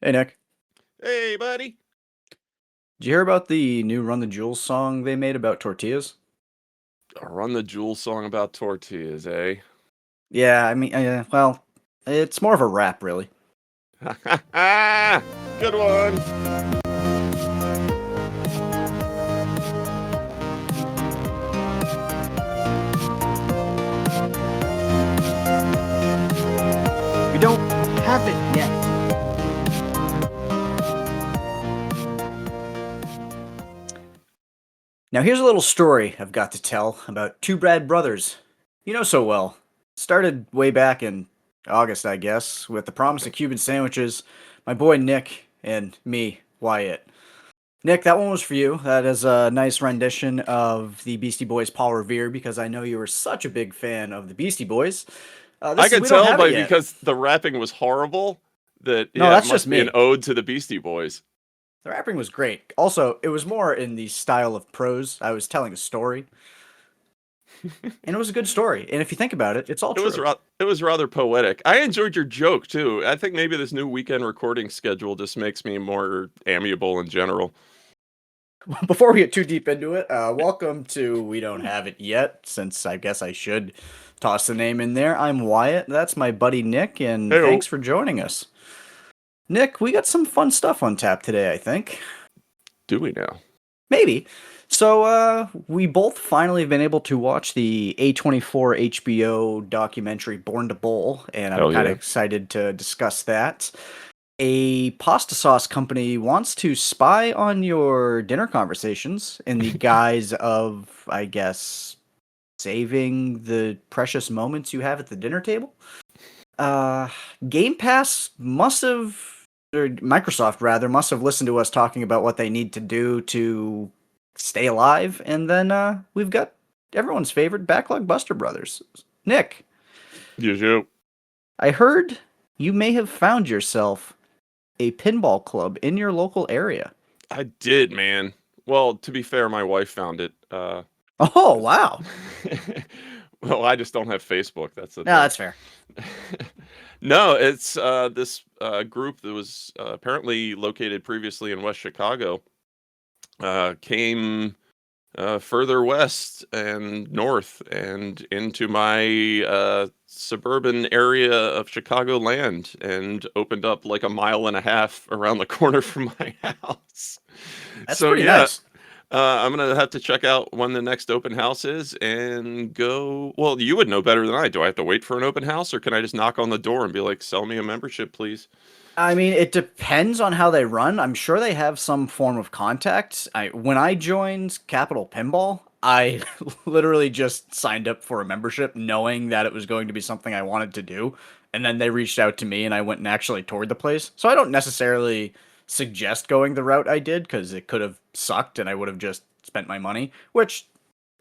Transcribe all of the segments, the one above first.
Hey Nick, Hey, buddy. did you hear about the new Run the Jewels song they made about tortillas? Run the Jewel song about tortillas, eh? Yeah, well, it's more of a rap, really. Ha ha ha! Good one. We don't have it yet. Now here's a little story I've got to tell about two Brad brothers. You know so well. Started way back in August, I guess, with the promise of Cuban sandwiches, my boy Nick, and me, Wyatt. Nick, that one was for you. That is a nice rendition of the Beastie Boys' Paul Revere because I know you were such a big fan of the Beastie Boys. I This is could We Don't tell Have It by Yet. because the rapping was horrible that, No, yeah, it that's just must be an me. ode to the Beastie Boys. The rapping was great. Also, it was more in the style of prose. I was telling a story, and it was a good story. And if you think about it, it's all true. It was rather poetic. I enjoyed your joke too. I think maybe this new weekend recording schedule just makes me more amiable in general. Before we get too deep into it, welcome to We Don't Have It Yet, since I guess I should toss the name in there. I'm Wyatt. That's my buddy Nick, and Hey, thanks for joining us. Nick, we got some fun stuff on tap today, I think. do we now? Maybe. So, we both finally have been able to watch the A24 HBO documentary Born to Bowl, and I'm Hell kind of yeah. excited to discuss that. A pasta sauce company wants to spy on your dinner conversations in the guise of, I guess, saving the precious moments you have at the dinner table. Uh, Game Pass must have, or Microsoft rather, must have listened to us talking about what they need to do to stay alive, and then we've got everyone's favorite Backlog Buster Brothers. Nick, You. I heard you may have found yourself a pinball club in your local area. I did, man. Well, to be fair, my wife found it. Oh, wow. Well, I just don't have Facebook. That's the No, thing. that's fair. No, it's this group that was apparently located previously in West Chicago. Came further west and north and into my suburban area of Chicagoland and opened up like a mile and a half around the corner from my house. That's So pretty yeah, nice. I'm gonna have to check out when the next open house is and go. Well, you would know better than I. Do I have to wait for an open house, or can I just knock on the door and be like, "Sell me a membership, please"? I mean, it depends on how they run. I'm sure they have some form of contact. When I joined Capital Pinball, I literally just signed up for a membership knowing that it was going to be something I wanted to do. And then they reached out to me and I went and actually toured the place. So I don't necessarily suggest going the route I did because it could have sucked and I would have just spent my money, which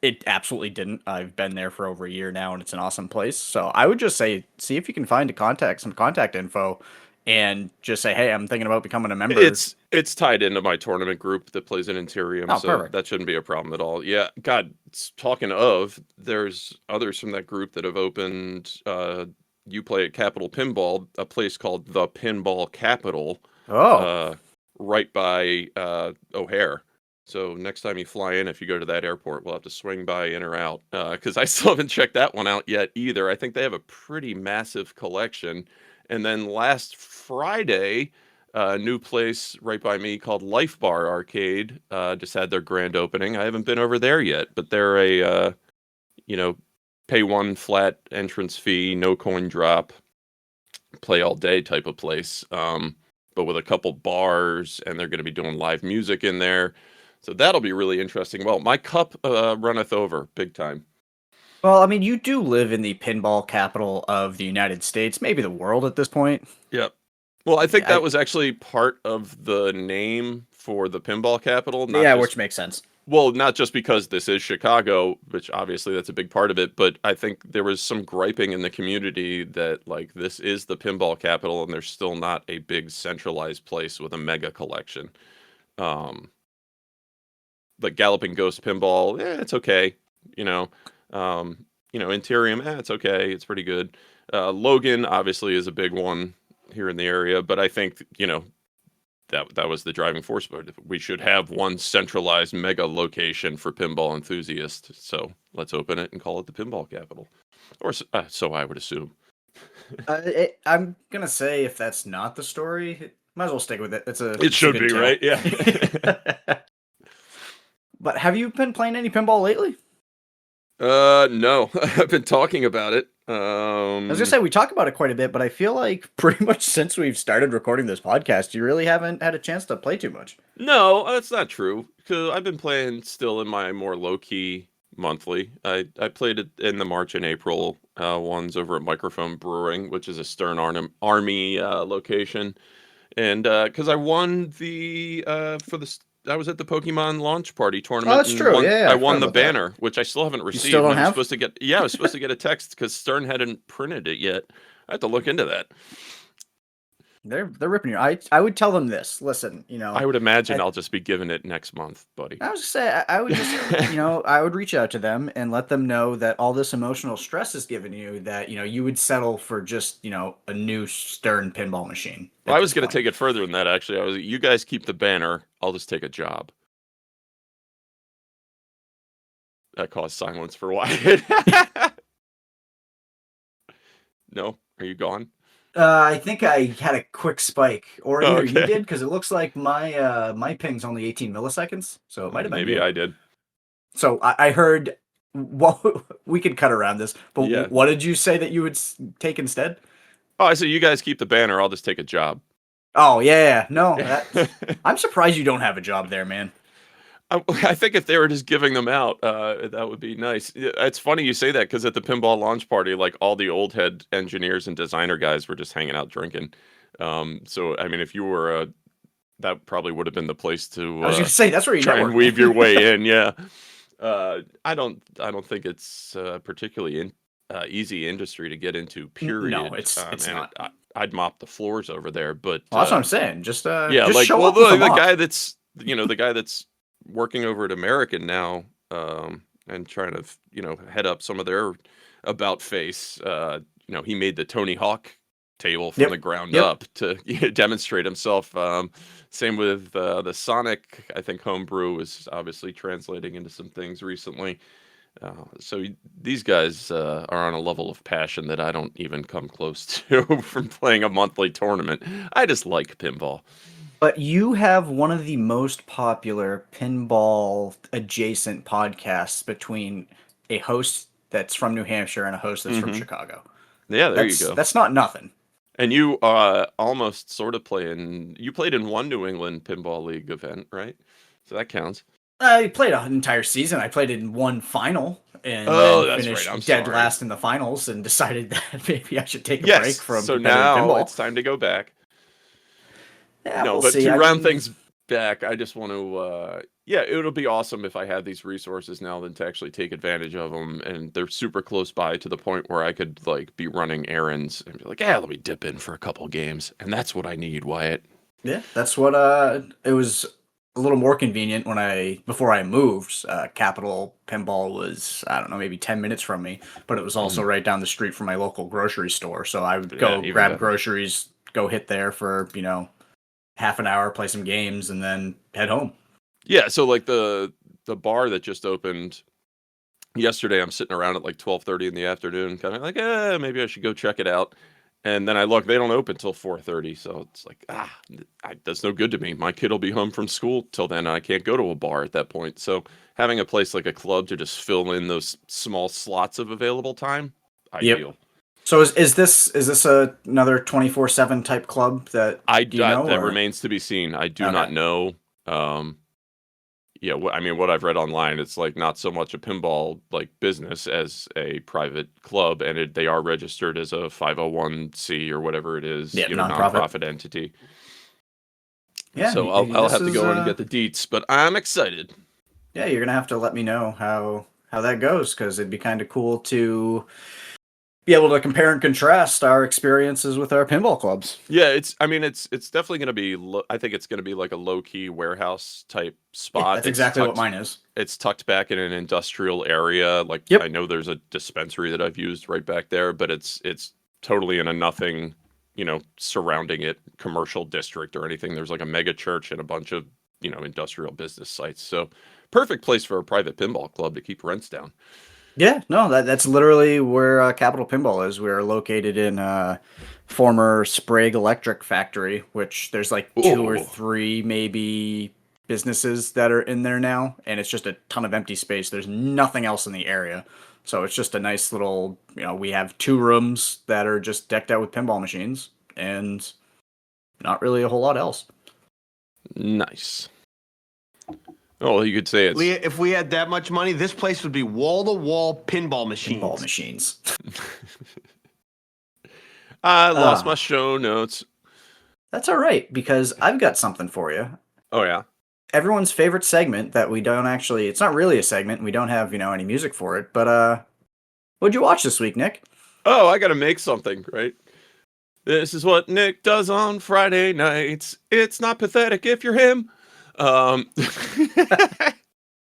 it absolutely didn't. I've been there for over a year now, and it's an awesome place. So I would just say, see if you can find some contact info, and just say, hey, I'm thinking about becoming a member. It's tied into my tournament group that plays in Interium, Oh, so perfect. that shouldn't be a problem at all. Yeah, God, talking of, there's others from that group that have opened. You play at Capital Pinball, a place called the Pinball Capital, Oh, uh, right by O'Hare. So next time you fly in, if you go to that airport, we'll have to swing by in or out because I still haven't checked that one out yet either. I think they have a pretty massive collection. And then last Friday, a new place right by me called Life Bar Arcade just had their grand opening. I haven't been over there yet, but they're a you know pay one flat entrance fee, no coin drop, play all day type of place. But with a couple bars, and they're going to be doing live music in there. So that'll be really interesting. Well, my cup runneth over big time. well, I mean, you do live in the pinball capital of the United States, maybe the world at this point. Yep. Well, I think that I, was actually part of the name for the pinball capital, not yeah, just which makes sense. well, not just because this is Chicago, which obviously that's a big part of it, but I think there was some griping in the community that like this is the pinball capital and there's still not a big centralized place with a mega collection. Um, like Galloping Ghost Pinball, it's okay. You know, Interium, it's okay. It's pretty good. Logan obviously is a big one here in the area, but I think that was the driving force. But we should have one centralized mega location for pinball enthusiasts. So let's open it and call it the Pinball Capital, or so I would assume. I'm gonna say if that's not the story, might as well stick with it. It It's a should good be, tale. right? Yeah. But have you been playing any pinball lately? No, I've been talking about it. I was gonna say we talk about it quite a bit, but I feel like pretty much since we've started recording this podcast, you really haven't had a chance to play too much. No, that's not true. Because I've been playing still in my more low key monthly. I played it in the March and April ones over at Microphone Brewing, which is a Stern Army location, and because I won the I was at the Pokemon launch party Oh, tournament that's and true. Yeah, I I forgot won the about that. banner, which I still haven't You still received. And don't I was have? supposed to get I was supposed to get a text because Stern hadn't printed it yet. I have to look into that. They're ripping you. I would tell them this. Listen, I would imagine I, I'll just be giving it next month, buddy. I was just say I would just I would reach out to them and let them know that all this emotional stress is given you that you would settle for just a new Stern pinball machine Well, at I this was going to point. take it further than that, actually. You guys keep the banner. I'll just take a job. That caused silence for Wyatt. No? Are you gone? I think I had a quick spike, or Oh, either you okay. did, because it looks like my ping's only 18 milliseconds, so it might have been Maybe you. I did. So I heard. Well, we could cut around this, but Yeah. what did you say that you would take instead? Oh, I said you guys keep the banner. I'll just take a job. Oh yeah, no, I'm surprised you don't have a job there, man. I think if they were just giving them out, that would be nice. It's funny you say that because at the pinball launch party, like all the old head engineers and designer guys were just hanging out drinking. So I mean, if you were that probably would have been the place I was to gonna say that's where you try and network. weave your way in. Yeah. I don't think it's particularly easy industry to get into. No, Period. it's And not. I'd mop the floors over there, but Well, that's what I'm saying. Just yeah, just like show well, up with a the mop. guy that's the guy that's working over at American now, and trying to head up some of their about face. He made the Tony Hawk table from Yep, the ground yep. up to demonstrate himself. Same with the Sonic. I think homebrew is obviously translating into some things recently. So these guys are on a level of passion that I don't even come close to from playing a monthly tournament. I just like pinball. But you have one of the most popular pinball adjacent podcasts between a host that's from New Hampshire and a host that's from Hmm. Chicago. Yeah, there you That's go. that's not nothing. And you almost sort of you played in one New England Pinball League event, right? So that counts. I played an entire season. I played in one final and Oh, then that's right. I'm finished dead sorry. last in the finals and decided that maybe I should take a break Yes. from So competitive now pinball. it's time to go back. Yeah, No, we'll but see. to I round mean, things back, I just want to, yeah, it'll be awesome if I had these resources now than to actually take advantage of them. And they're super close by to the point where I could like be running errands and be like, yeah, let me dip in for a couple games. And that's what I need, Wyatt. yeah, that's what it was a little more convenient when before I moved. Capital Pinball was, I don't know, maybe 10 minutes from me, but it was also Mhm. right down the street from my local grocery store. So I would Yeah, go even grab better. groceries, go hit there for, half an hour, play some games, and then head home. Yeah, so like the bar that just opened yesterday, I'm sitting around at like 12:30 in the afternoon, kind of like, maybe I should go check it out. And then I look, they don't open till 4:30, so it's like, that's no good to me. My kid will be home from school till then. And I can't go to a bar at that point. So having a place like a club to just fill in those small slots of available time, Yep. ideal. So is this another 24/7 type club that do you know That or remains to be seen. I do okay. not know. Um, Yeah, I mean, what I've read online, it's like not so much a pinball like business as a private club, and they are registered as a 501c or whatever it is, Yeah, nonprofit. nonprofit entity. Yeah, So I'll this have to is go in and get the deets, but I'm excited. yeah, you're going to have to let me know how that goes cuz it'd be kind of cool to be able to compare and contrast our experiences with our pinball clubs. Yeah, I mean, it's definitely going to be. I think it's going to be like a low key warehouse type Yeah, spot. that's exactly what mine is. It's tucked back in an industrial area. Like I Yep. know there's a dispensary that I've used right back there, but it's totally in a nothing surrounding it, commercial district or anything. There's like a mega church and a bunch of, industrial business sites. So perfect place for a private pinball club to keep rents down. Yeah, no, that's literally where Capital Pinball is. We're located in former Sprague Electric Factory, which there's like two or Oh, three maybe businesses that are in there now, and it's just a ton of empty space. There's nothing else in the area. So it's just a nice little, we have 2 rooms that are just decked out with pinball machines and not really a whole lot else. nice. Oh, you could say it's If we had that much money, this place would be wall to wall pinball Pinball machines. machines. I lost my Ah, show notes. that's all right because I've got something for you. Oh yeah. Everyone's favorite segment that we don't actually, it's not really a segment. We don't have, any music for it, but what'd you watch this week, Nick? Oh, I gotta make something, right? This is what Nick does on Friday nights. It's not pathetic if you're him. Um,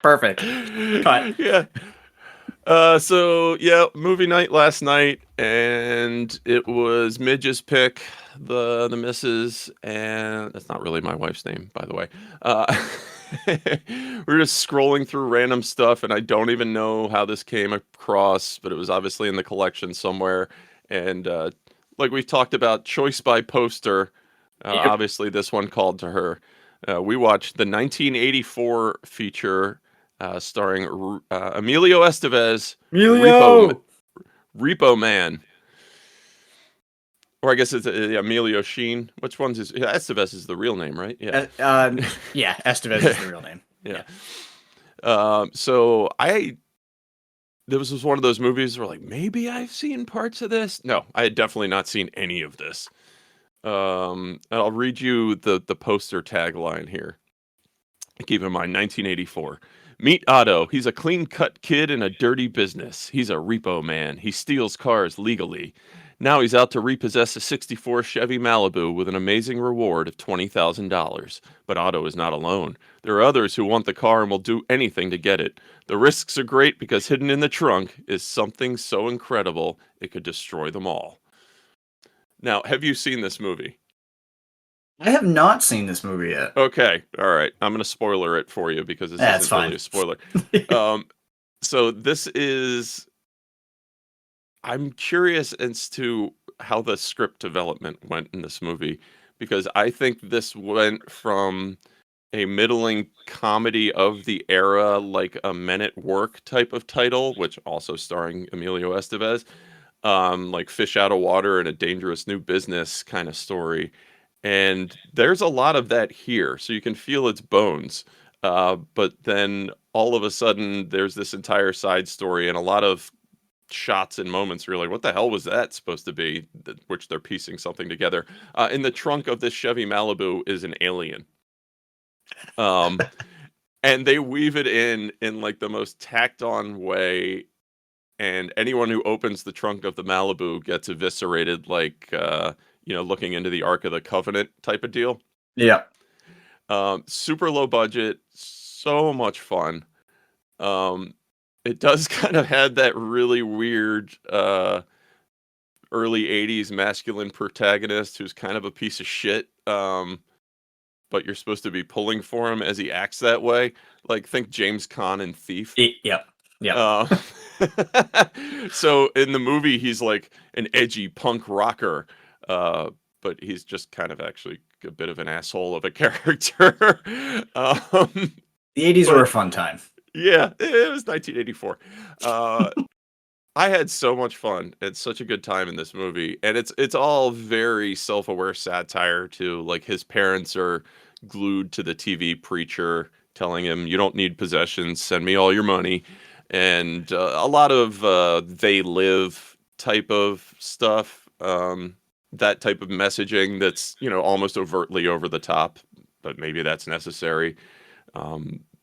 Perfect. Cut. yeah. So yeah, movie night last night, and it was Midge's pick, the missus, and that's not really my wife's name, by the way. We're just scrolling through random stuff, and I don't even know how this came across, but it was obviously in the collection somewhere. And like we've talked about, choice by poster. Yep. Obviously, this one called to her. We watched the 1984 feature starring Emilio Estevez, Emilio! Repo Man, or I guess it's Emilio Sheen. Which one's his? Yeah, Estevez is the real name, right? Yeah, Yeah, Estevez is the real name. yeah. So this was one of those movies where like maybe I've seen parts of this. No, I had definitely not seen any of this. And I'll read you the poster tagline here. Keep in mind, 1984. Meet Otto. He's a clean-cut kid in a dirty business. He's a repo man. He steals cars legally. Now he's out to repossess a 64 Chevy Malibu with an amazing reward of $20,000. But Otto is not alone. There are others who want the car and will do anything to get it. The risks are great because hidden in the trunk is something so incredible it could destroy them all. Now, have you seen this movie? I have not seen this movie yet. Okay, all right. I'm going to spoiler it for you because this That's isn't really fine. a spoiler. Um, so this is. I'm curious as to how the script development went in this movie because I think this went from a middling comedy of the era, like a Men at Work type of title, which also starring Emilio Estevez, like Fish Out of Water and a Dangerous New Business kind of story. And there's a lot of that here, so you can feel its bones. But then all of a sudden, there's this entire side story and a lot of shots and moments where you're like, what the hell was that supposed to be? Which they're piecing something together. In the trunk of this Chevy Malibu is an alien. Um, and they weave it in like the most tacked on way. And anyone who opens the trunk of the Malibu gets eviscerated, like, looking into the Ark of the Covenant type of deal. Yeah. Super low budget, so much fun. It does kind of have that really weird early 80s masculine protagonist who's kind of a piece of shit. But you're supposed to be pulling for him as he acts that way. Like, think James Caan in Thief. Yep. Yep. Uh, so in the movie, he's like an edgy punk rocker, but he's just kind of actually a bit of an asshole of a character. The 80s were but a fun time. yeah, it was 1984. I had so much fun. It's such a good time in this movie, and it's all very self-aware satire too. Like his parents are glued to the TV preacher, telling him, "You don't need possessions. Send me all your money," and a lot of they live type of stuff. That type of messaging that's almost overtly over the top, but maybe that's necessary.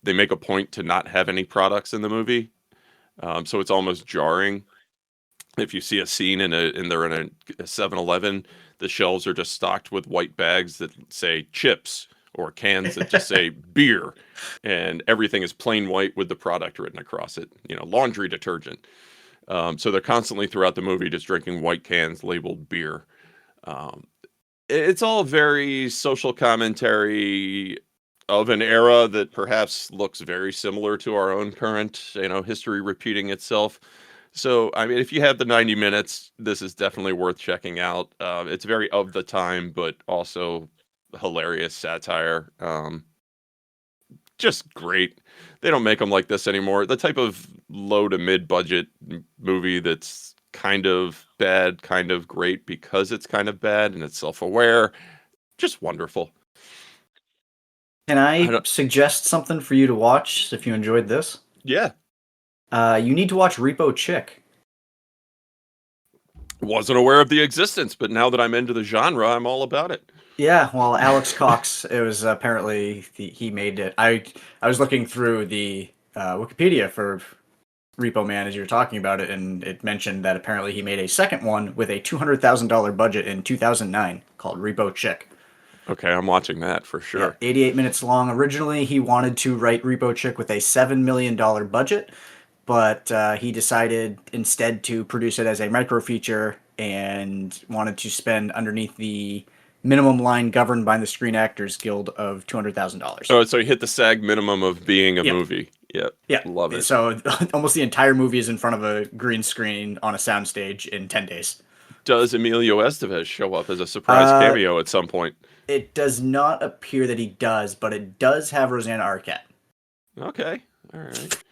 They make a point to not have any products in the movie. So it's almost jarring if you see a scene and they're in a 7-Eleven, the shelves are just stocked with white bags that say chips or cans that just say beer, and everything is plain white with the product written across it, laundry detergent. So they're constantly throughout the movie just drinking white cans labeled beer. It's all very social commentary of an era that perhaps looks very similar to our own current, history repeating itself. So, I mean, if you have the 90 minutes, this is definitely worth checking out. It's very of the time, but also hilarious satire. Just great. They don't make them like this anymore. The type of low to mid budget movie that's kind of bad, kind of great because it's kind of bad and it's self aware. Just wonderful. Can I I don't. suggest something for you to watch if you enjoyed this? Yeah, You need to watch Repo Chick. wasn't aware of the existence, but now that I'm into the genre, I'm all about it. Yeah, well, Alex Cox, it was apparently he made it. I was looking through the Wikipedia for Repo Man as you were talking about it, and it mentioned that apparently he made a second one with a $200,000 budget in 2009 called Repo Chick. Okay, I'm watching that for Yeah, sure. 88 minutes long. Originally, he wanted to write Repo Chick with a $7 million budget, but he decided instead to produce it as a microfeature and wanted to spend underneath the minimum line governed by the Screen Actors Guild of $200,000. Oh, so he hit the SAG minimum of being a Yep. movie. Yep, Yeah. love it. So almost the entire movie is in front of a green screen on a soundstage in 10 days. Does Emilio Estevez show up as a surprise Uh, cameo at some point? it does not appear that he does, but it does have Rosanna Arquette. Okay, all right.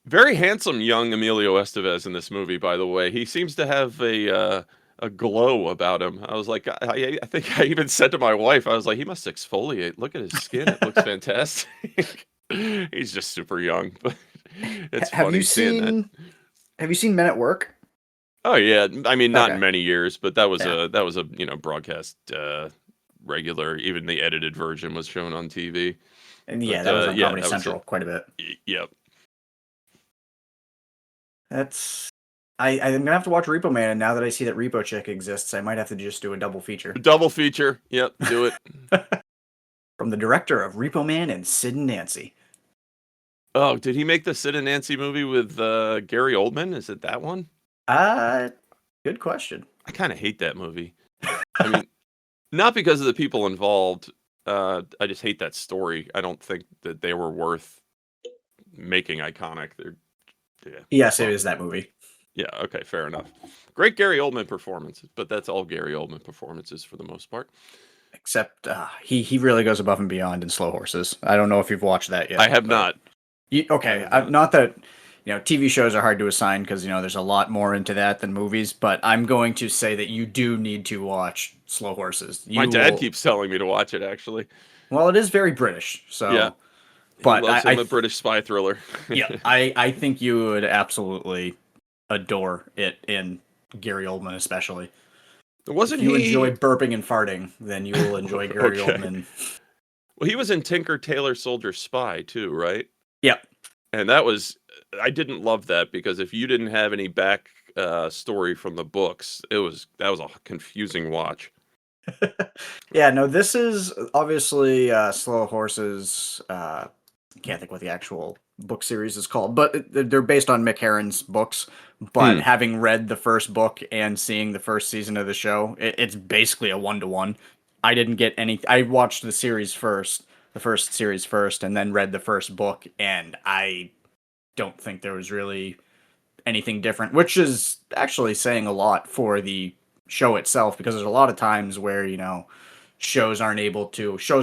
Very handsome young Emilio Estevez in this movie, by the way. He seems to have a glow about him. I was like, I think I even said to my wife, I was like, he must exfoliate. Look at his skin; it looks fantastic. He's just super young, but it's Have funny you seeing that. Have you seen Men at Work? Oh yeah, I mean, not in Okay. many years, but that was Yeah. a broadcast regular. Even the edited version was shown on TV. And yeah, But that was on yeah, Comedy that was Central it. quite a bit. Yep. That's I'm gonna have to watch Repo Man, and now that I see that Repo Chick exists, I might have to just do a double feature. Double feature. Yep, do it. From the director of Repo Man and Sid and Nancy. Oh, did he make the Sid and Nancy movie with Gary Oldman? Is it that one? Uh Good question. I kind of hate that movie. I mean, not because of the people involved. I just hate that story. I don't think that they were worth making iconic. Yeah. Yes, it Well, is that movie. yeah. Okay, fair enough. Great Gary Oldman performances, but that's all Gary Oldman performances for the most part. Except he really goes above and beyond in Slow Horses. I don't know if you've watched that yet. I have but- not. Okay, not. not that TV shows are hard to assign because there's a lot more into that than movies. But I'm going to say that you do need to watch Slow Horses. My dad keeps telling me to watch it. Actually, Well, it is very British, so yeah. He But loves him a British spy thriller. yeah, I think you would absolutely adore it, in Gary Oldman especially. Wasn't If you he? enjoy burping and farting, then you will enjoy Gary Okay. Oldman. Well, he was in Tinker Tailor Soldier Spy too, right? Yep. And I didn't love that because if you didn't have any back story from the books, that was a confusing watch. Yeah, no, this is obviously Slow Horses. Can't think what the actual book series is called, but they're based on Mick Herron's books. But having read the first book and seeing the first season of the show, it's basically a 1-to-1. I didn't get any. I watched the first series first, and then read the first book, and I don't think there was really anything different, which is actually saying a lot for the show itself, because there's a lot of times where shows or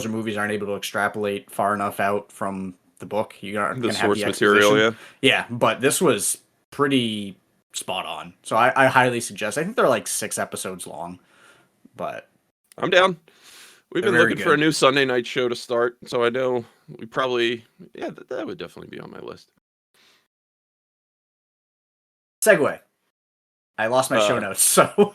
movies aren't able to extrapolate far enough out from the book. You aren't The going to have source the material, exposition. yeah. Yeah, but this was pretty spot on. So I highly suggest. I think they're like 6 episodes long, but I'm down. We've They're been very looking for a good. new Sunday night show to start, so I know we probably, yeah, that would definitely be on my list. segue. I lost my show notes, so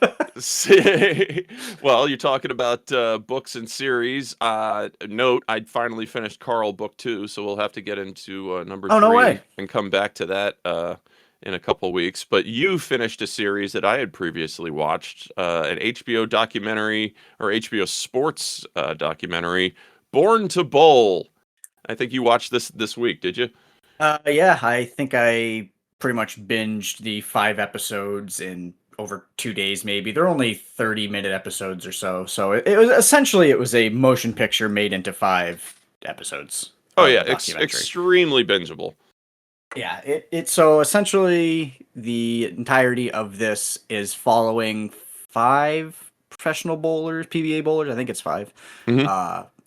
Well, you're talking about books and series. Note, I'd finally finished Carl book 2, so we'll have to get into number Oh, 3 no way. and come back to that in a couple weeks. But you finished a series that I had previously watched, an HBO documentary or HBO sports documentary, Born to Bowl. I think you watched this week, did you? yeah, I think I pretty much binged the 5 episodes in over 2 days, maybe. They're only 30-minute episodes or so. So it was essentially it was a motion picture made into 5 episodes Oh of yeah, a documentary. extremely bingeable. Yeah, it so essentially the entirety of this is following 5 professional bowlers, PBA bowlers. I think it's 5. Hmm.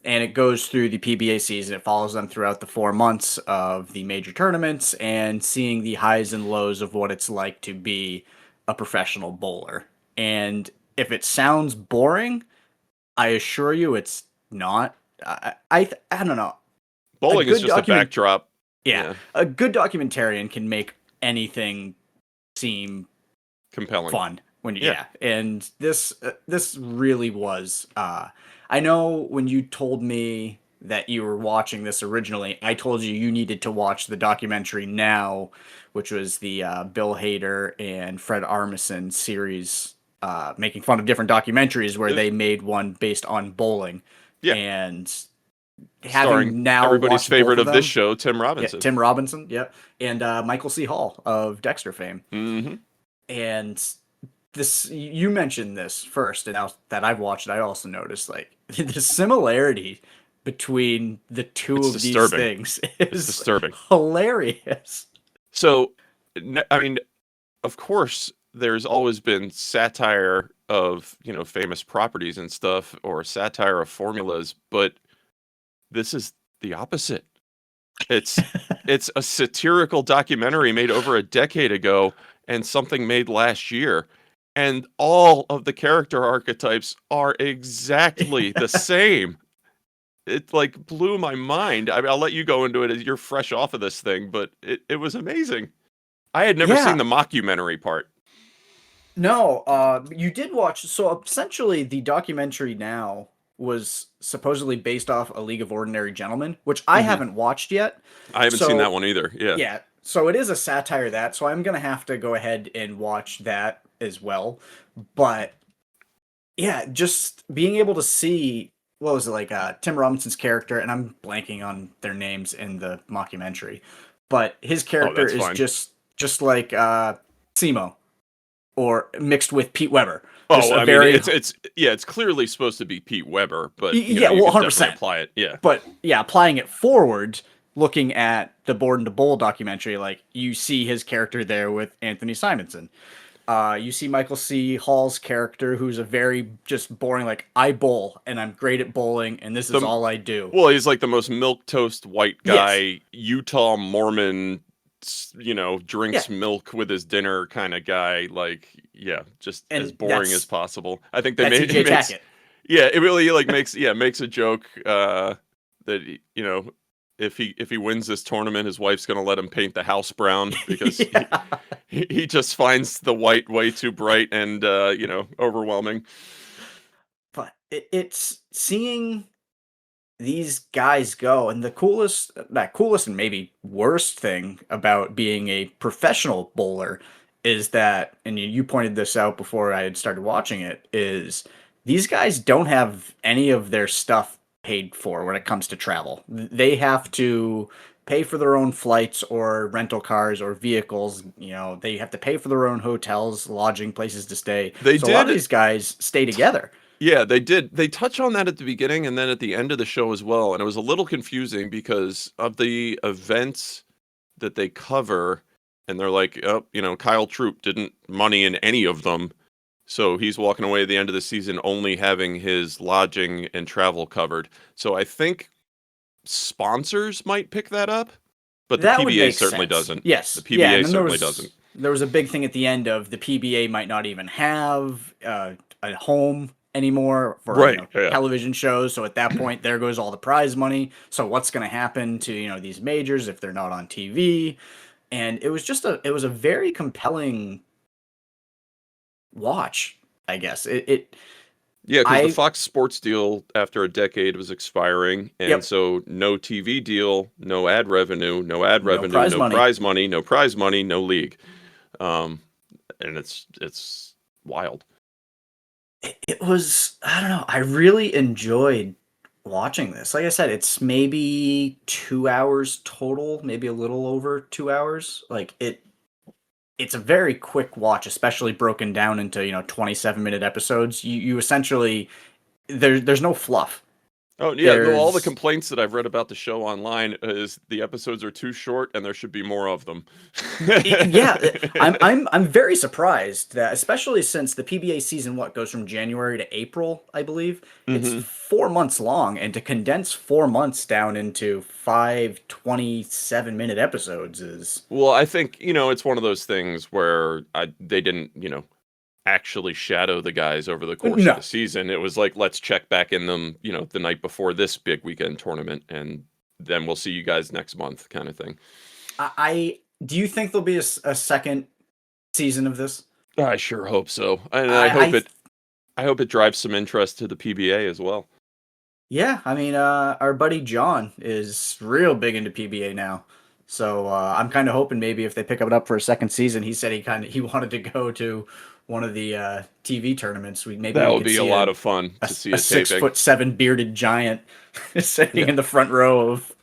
And it goes through the PBA season. It follows them throughout the 4 months of the major tournaments and seeing the highs and lows of what it's like to be a professional bowler. And if it sounds boring, I assure you it's not. I don't know. A Bowling is good just a document backdrop. Yeah, Yeah, a good documentarian can make anything seem compelling. fun Yeah. and this really was. I know when you told me that you were watching this originally, I told you you needed to watch the documentary Now, which was the Bill Hader and Fred Armisen series, making fun of different documentaries where It- they made one based on bowling, yeah. and Starring having now everybody's watched both favorite of of this them. show, Tim Yeah, Robinson. Tim Robinson, yep, and Michael C. Hall of Dexter fame. Hmm. And this, you mentioned this first, and now that I've watched it, I also noticed like the similarity between the two It's of these disturbing. things It's is disturbing. hilarious. So, I mean, of course, there's always been satire of, famous properties and stuff, or satire of formulas, but this is the opposite. It's it's a satirical documentary made over a decade ago and something made last year. And all of the character archetypes are exactly the same. It like blew my mind. I mean, I'll let you go into it as you're fresh off of this thing, but it was amazing. I had never seen Yeah, the mockumentary part. no, you did watch. So essentially, the documentary Now was supposedly based off A League of Ordinary Gentlemen, which I Hmm. haven't watched yet. I haven't seen that So one either. Yeah. yeah, so it is a satire of that. So I'm gonna have to go ahead and watch that as well. But yeah, just being able to see what was it like Tim Robinson's character, and I'm blanking on their names in the mockumentary, but his Oh, character that's is fine. just like Simo or mixed with Pete Weber. Just Oh, a I mean, very it's clearly supposed to be Pete Weber, but yeah, you well, could definitely 100%. apply it. Yeah. But yeah, applying it forward, looking at the Board and the Bowl documentary, like you see his character there with Anthony Simonson. You see Michael C. Hall's character, who's a very just boring, like I bowl and I'm great at bowling, and this is The all I do. Well, he's like the most milk toast white Yes, guy, Utah Mormon, yeah, drinks milk with his dinner kind of guy. Like, yeah, just as and boring as possible. I think they that's made it EJ makes, Tackett. yeah, it really like makes a joke that if he wins this tournament, his wife's gonna let him paint the house brown because Yeah, he just finds the white way too bright and overwhelming. but it's seeing these guys go, and the coolest and maybe worst thing about being a professional bowler is that, and you pointed this out before I had started watching it, is these guys don't have any of their stuff paid for when it comes to travel. They have to pay for their own flights or rental cars or vehicles. They have to pay for their own hotels, lodging, places to stay. They So a lot of did these guys stay together. Yeah, they did. They touch on that at the beginning and then at the end of the show as well. And it was a little confusing because of the events that they cover. And they're like, oh, Kyle Troop didn't money in any of them. So he's walking away at the end of the season only having his lodging and travel covered. So I think sponsors might pick that up, but the That would PBA make certainly sense. doesn't. The Yes. Yeah, and PBA then there certainly was doesn't. there was a big thing at the end of the PBA might not even have a home anymore for Right. Yeah. television shows. So at that point, there goes all the prize money. So what's going to happen to these majors if they're not on TV? And it was a very compelling watch. I guess it Yeah, because the I Fox Sports deal after a decade was expiring, and yep, so no TV deal, no ad revenue, no ad no revenue, prize no money. prize money, no prize money, no league, um, and it's wild. It was, I don't know, I really enjoyed watching this. Like I said, it's maybe 2 hours total, maybe a little over 2 hours. Like it's a very quick watch, especially broken down into 27-minute episodes. You essentially there's no fluff. Oh yeah, no, all the There's complaints that I've read about the show online is the episodes are too short and there should be more of them. Yeah, I'm very surprised that, especially since the PBA season goes from January to April, I believe. It's Hmm. 4 months long, and to condense 4 months down into 5 27-minute episodes is Well, I think, it's one of those things where they didn't, actually shadow the guys over the course of no. the season. It was like, let's check back in them, the night before this big weekend tournament, and then we'll see you guys next month, kind of thing. I do you think there'll be a second season of this? I sure hope so, and I I hope it drives some interest to the PBA as well. Yeah, I mean, our buddy John is real big into PBA now, so I'm kind of hoping maybe if they pick it up for a second season, he said he wanted to go to one of the TV tournaments. Maybe That we would could be a see lot of fun to see a a taping. 6'7" bearded giant sitting Yeah. in the front row of.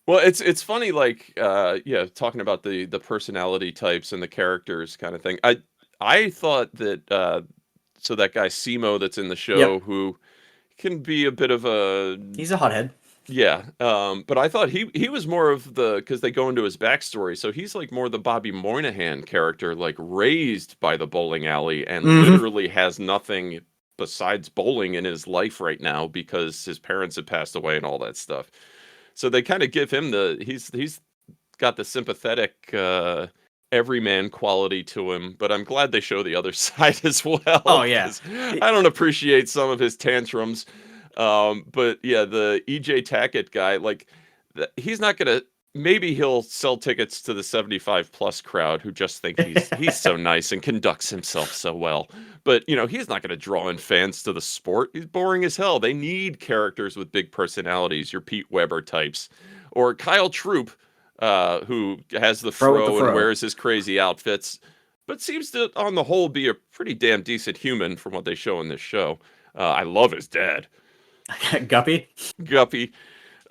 Well, it's funny, like, yeah, talking about the personality types and the characters kind of thing. I thought that so that guy Simo that's in the show, Yep, who can be a bit of a, he's a hothead. yeah, but I thought he was more of the, because they go into his backstory, so he's like more the Bobby Moynihan character, like raised by the bowling alley and Hmm. literally has nothing besides bowling in his life right now because his parents had passed away and all that stuff. So they kind of give him he's got the sympathetic everyman quality to him, but I'm glad they show the other side as well Oh yeah, because It- I don't appreciate some of his tantrums. But yeah, the EJ Tackett guy, like, he's not gonna. Maybe he'll sell tickets to the 75 plus crowd who just think he's so nice and conducts himself so well. But he's not gonna draw in fans to the sport. He's boring as hell. They need characters with big personalities, your Pete Weber types, or Kyle Troop, who has the Pro with the fro and fro. wears his crazy outfits, but seems to, on the whole, be a pretty damn decent human from what they show in this show. I love his dad, Guppy. Guppy.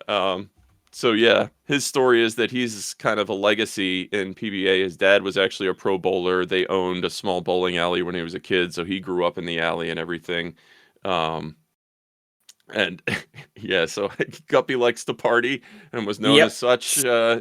Um, so yeah, his story is that he's kind of a legacy in PBA. His dad was actually a pro bowler. They owned a small bowling alley when he was a kid, so he grew up in the alley and everything. Um, and yeah, so Guppy likes to party and was known as Yep. such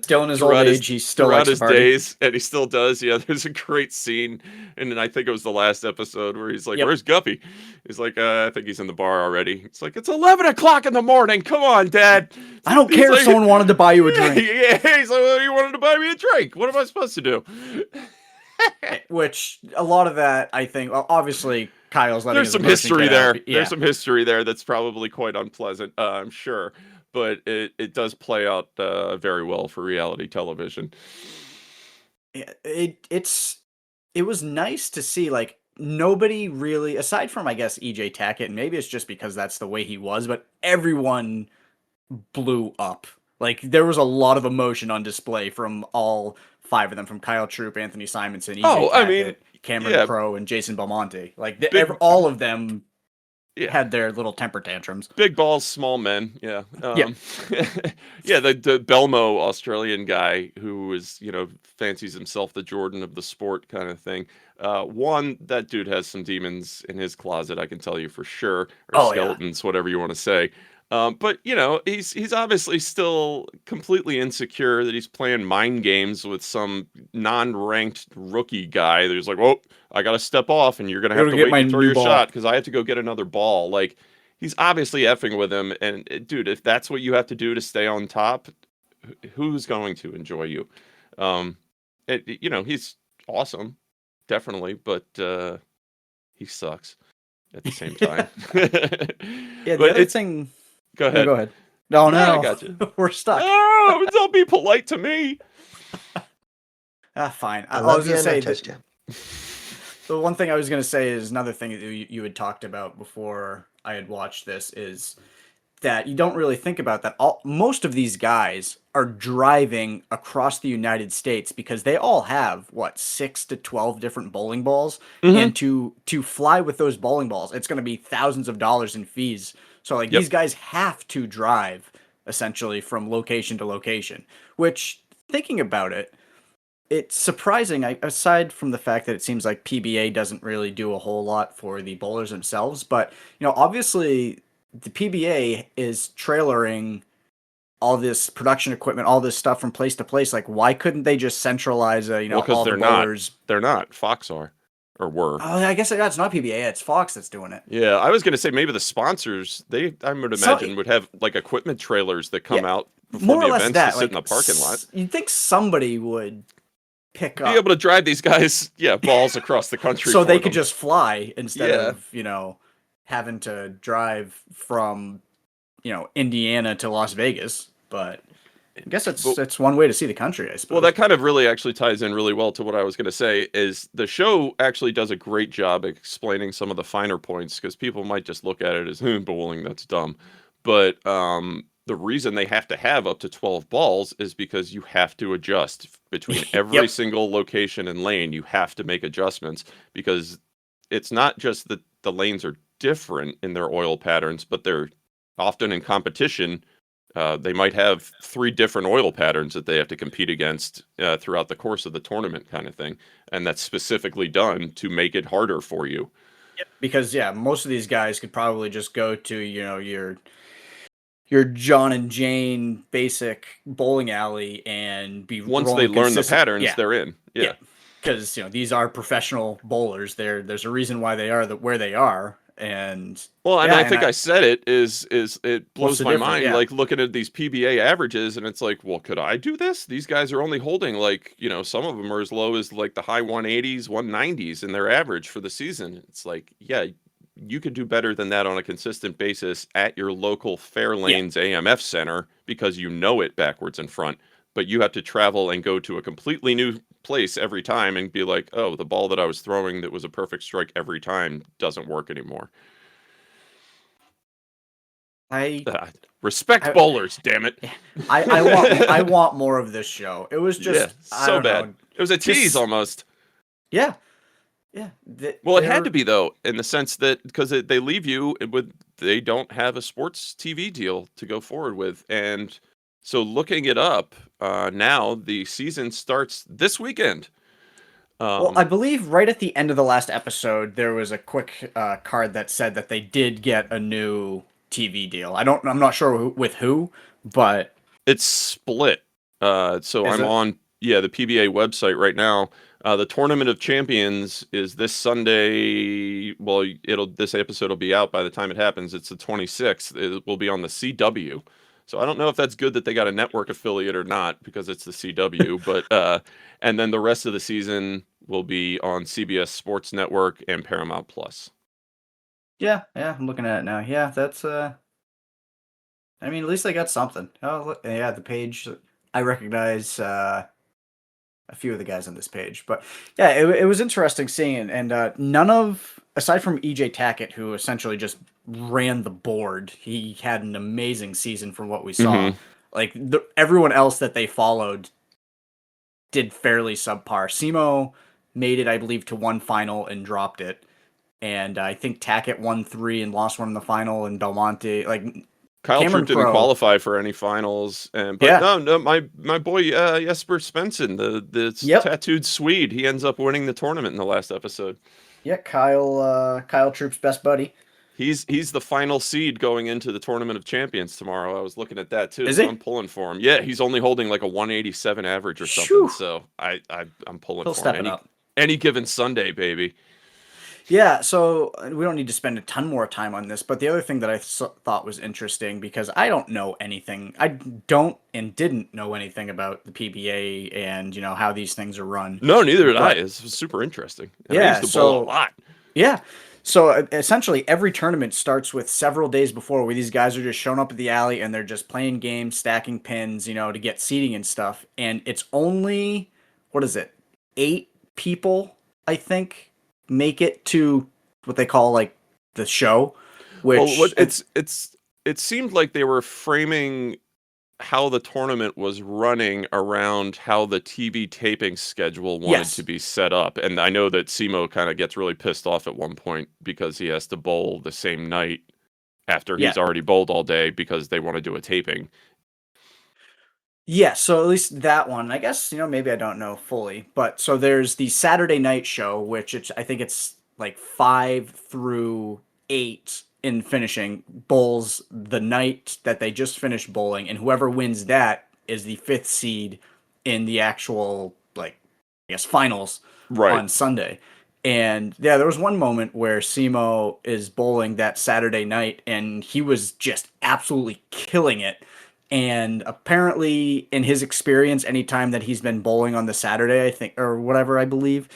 Still in his old age, he still throughout likes to his party. days, and he still does. Yeah, there's a great scene, and then I think it was the last episode where he's like, Yep. "Where's Guppy?" He's like, "I think he's in the bar already." It's like, "It's 11 o'clock in the morning. Come on, Dad." I don't He's care if like, someone wanted to buy you a yeah, drink. yeah. He's like, "Well, you wanted to buy me a drink. What am I supposed to do?" Which a lot of that, I think, well, obviously Kyle's letting There's his some emotion history get out. there. There's Yeah, some history there that's probably quite unpleasant, I'm sure, but it does play out very well for reality television. it was nice to see like nobody really, aside from I guess EJ Tackett, and maybe it's just because that's the way he was, but everyone blew up. Like there was a lot of emotion on display from all five of them, from Kyle Troop, Anthony Simonson, EJ Oh, I mean, Tackett, Cameron yeah, Crowe, and Jason Belmonte. Like big, all of them yeah, had their little temper tantrums. big balls, small men. Yeah, Yeah. yeah. The Belmo Australian guy who is fancies himself the Jordan of the sport kind of thing. One, that dude has some demons in his closet. I can tell you for sure, or Oh yeah. skeletons, whatever you want to say. But he's obviously still completely insecure that he's playing mind games with some non-ranked rookie guy. There's like, "Well, I got to step off, and you're gonna I have gotta to get wait my and throw new your ball. shot because I have to go get another ball." Like, he's obviously effing with him, and dude, if that's what you have to do to stay on top, who's going to enjoy you? Um, he's awesome, definitely, but he sucks at the same time. Yeah, the But other thing. go No, ahead. go ahead. No, No, I no, got you. no. We're stuck. No, don't be polite to me. Fine. I I love was you gonna and I say test that you. the one thing I was gonna say is another thing that you had talked about before I had watched this is that you don't really think about that. Most of these guys are driving across the United States because they all have what 6 to 12 different bowling balls, Hmm. and to fly with those bowling balls, it's going to be thousands of dollars in fees. So like Yep. these guys have to drive essentially from location to location. Which, thinking about it, it's surprising, aside from the fact that it seems like PBA doesn't really do a whole lot for the bowlers themselves, but obviously the PBA is trailering all this production equipment, all this stuff from place to place. Like, why couldn't they just centralize, Well, because all the they're not. bowlers? They're not. Fox are, or were. Oh, I guess it's not PBA, it's Fox that's doing it. Yeah, I was gonna say maybe the sponsors, I would So, imagine, would have like equipment trailers that yeah, come out before more the or less events to that. sit in Like, the parking lot. you'd think somebody would pick Be able up to drive these guys, yeah, balls across the country so for they could them. just fly instead Yeah. of, having to drive from, Indiana to Las Vegas. But I guess But it's one way to see the country, I well, suppose. that kind of really actually ties in really well to what I was going to say is the show actually does a great job explaining some of the finer points because people might just look at it as bowling, that's dumb. But the reason they have to have up to 12 balls is because you have to adjust between every Yep. single location and lane. You have to make adjustments because it's not just that the lanes are different in their oil patterns, but they're often in competition. They might have 3 different oil patterns that they have to compete against throughout the course of the tournament, kind of thing, and that's specifically done to make it harder for you. Because yeah, most of these guys could probably just go to, your John and Jane basic bowling alley and be Once they rolling learn the consistent. patterns, Yeah. they're in. Yeah. Yeah. Because, these are professional bowlers. There's a reason why they are where they are. And Well, and yeah, I and think I said it is it what's blows the my difference? mind Yeah. like looking at these PBA averages and it's like, well, could I do this? These guys are only holding like, some of them are as low as like the high 180s, 190s in their average for the season. It's like, yeah, you could do better than that on a consistent basis at your local Yeah. Fairlanes AMF center because you know it backwards and front, but you have to travel and go to a completely new place every time and be like, oh, the ball that I was throwing that was a perfect strike every time doesn't work anymore. I Respect I bowlers, damn it. I want more of this show. It was Yeah, just, I so don't bad. know. It was a tease Just almost. yeah. Yeah. Well, it had to They're be though, in the sense that because they leave you with they don't have a sports TV deal to go forward with, and so looking it up now, the season starts this weekend. Well, I Um, believe right at the end of the last episode, there was a quick card that said that they did get a new TV deal. I'm not sure with who, but it's split. So is I'm it? on the PBA website right now. The Tournament of Champions is this Sunday. Well, it'll this episode will be out by the time it happens. It's the 26th. It will be on the CW. So I don't know if that's good that they got a network affiliate or not because it's the CW. But and then the rest of the season will be on CBS Sports Network and Paramount Plus. Yeah, yeah, I'm looking at it now. Yeah, that's I mean, at least they got something. Oh, look, yeah, the page. I recognize a few of the guys on this page, but yeah, it was interesting seeing it, and none of aside from EJ Tackett, who essentially just ran the board. He had an amazing season from what we saw. Mm-hmm. Like everyone else that they followed did fairly subpar. Simo made it, I believe, to one final and dropped it. And I think Tackett won 3 and lost one in the final. And Belmonte, like Kyle Cameron Troop didn't Crowe, qualify for any finals, but yeah, no, my boy Jesper Svensson, the yep, tattooed Swede, he ends up winning the tournament in the last episode. yeah, Kyle Troop's best buddy. He's the final seed going into the Tournament of Champions tomorrow. I was looking at that too, Is so he? I'm pulling for him. Yeah, he's only holding like a 187 average or something, Shoo, so I'm pulling he'll for him step it up. any given Sunday, baby. Yeah, so we don't need to spend a ton more time on this, but the other thing that I thought was interesting because I don't know anything. I don't and didn't know anything about the PBA and how these things are run. No, neither did I. But It's super interesting, and I used yeah, to bowl a so lot. yeah. So essentially, every tournament starts with several days before where these guys are just showing up at the alley and they're just playing games, stacking pins, to get seating and stuff. And it's only, what is it, 8 people, I think, make it to what they call like the show, Well, what which, it seemed like they were framing how the tournament was running around how the TV taping schedule wanted to yes, be set up. And I know that Simo kind of gets really pissed off at one point because he has to bowl the same night after yeah. he's already bowled all day because they want to do a taping. Yeah, so at least that one. I guess, maybe I don't know fully, but so there's the Saturday night show, which I think it's like 5 through 8 in finishing bowls the night that they just finished bowling, and whoever wins that is the fifth seed in the actual, like, I guess, finals Right. on Sunday. And yeah, there was one moment where Simo is bowling that Saturday night, and he was just absolutely killing it. And apparently, in his experience, anytime that he's been bowling on the Saturday, I think, or whatever, I believe,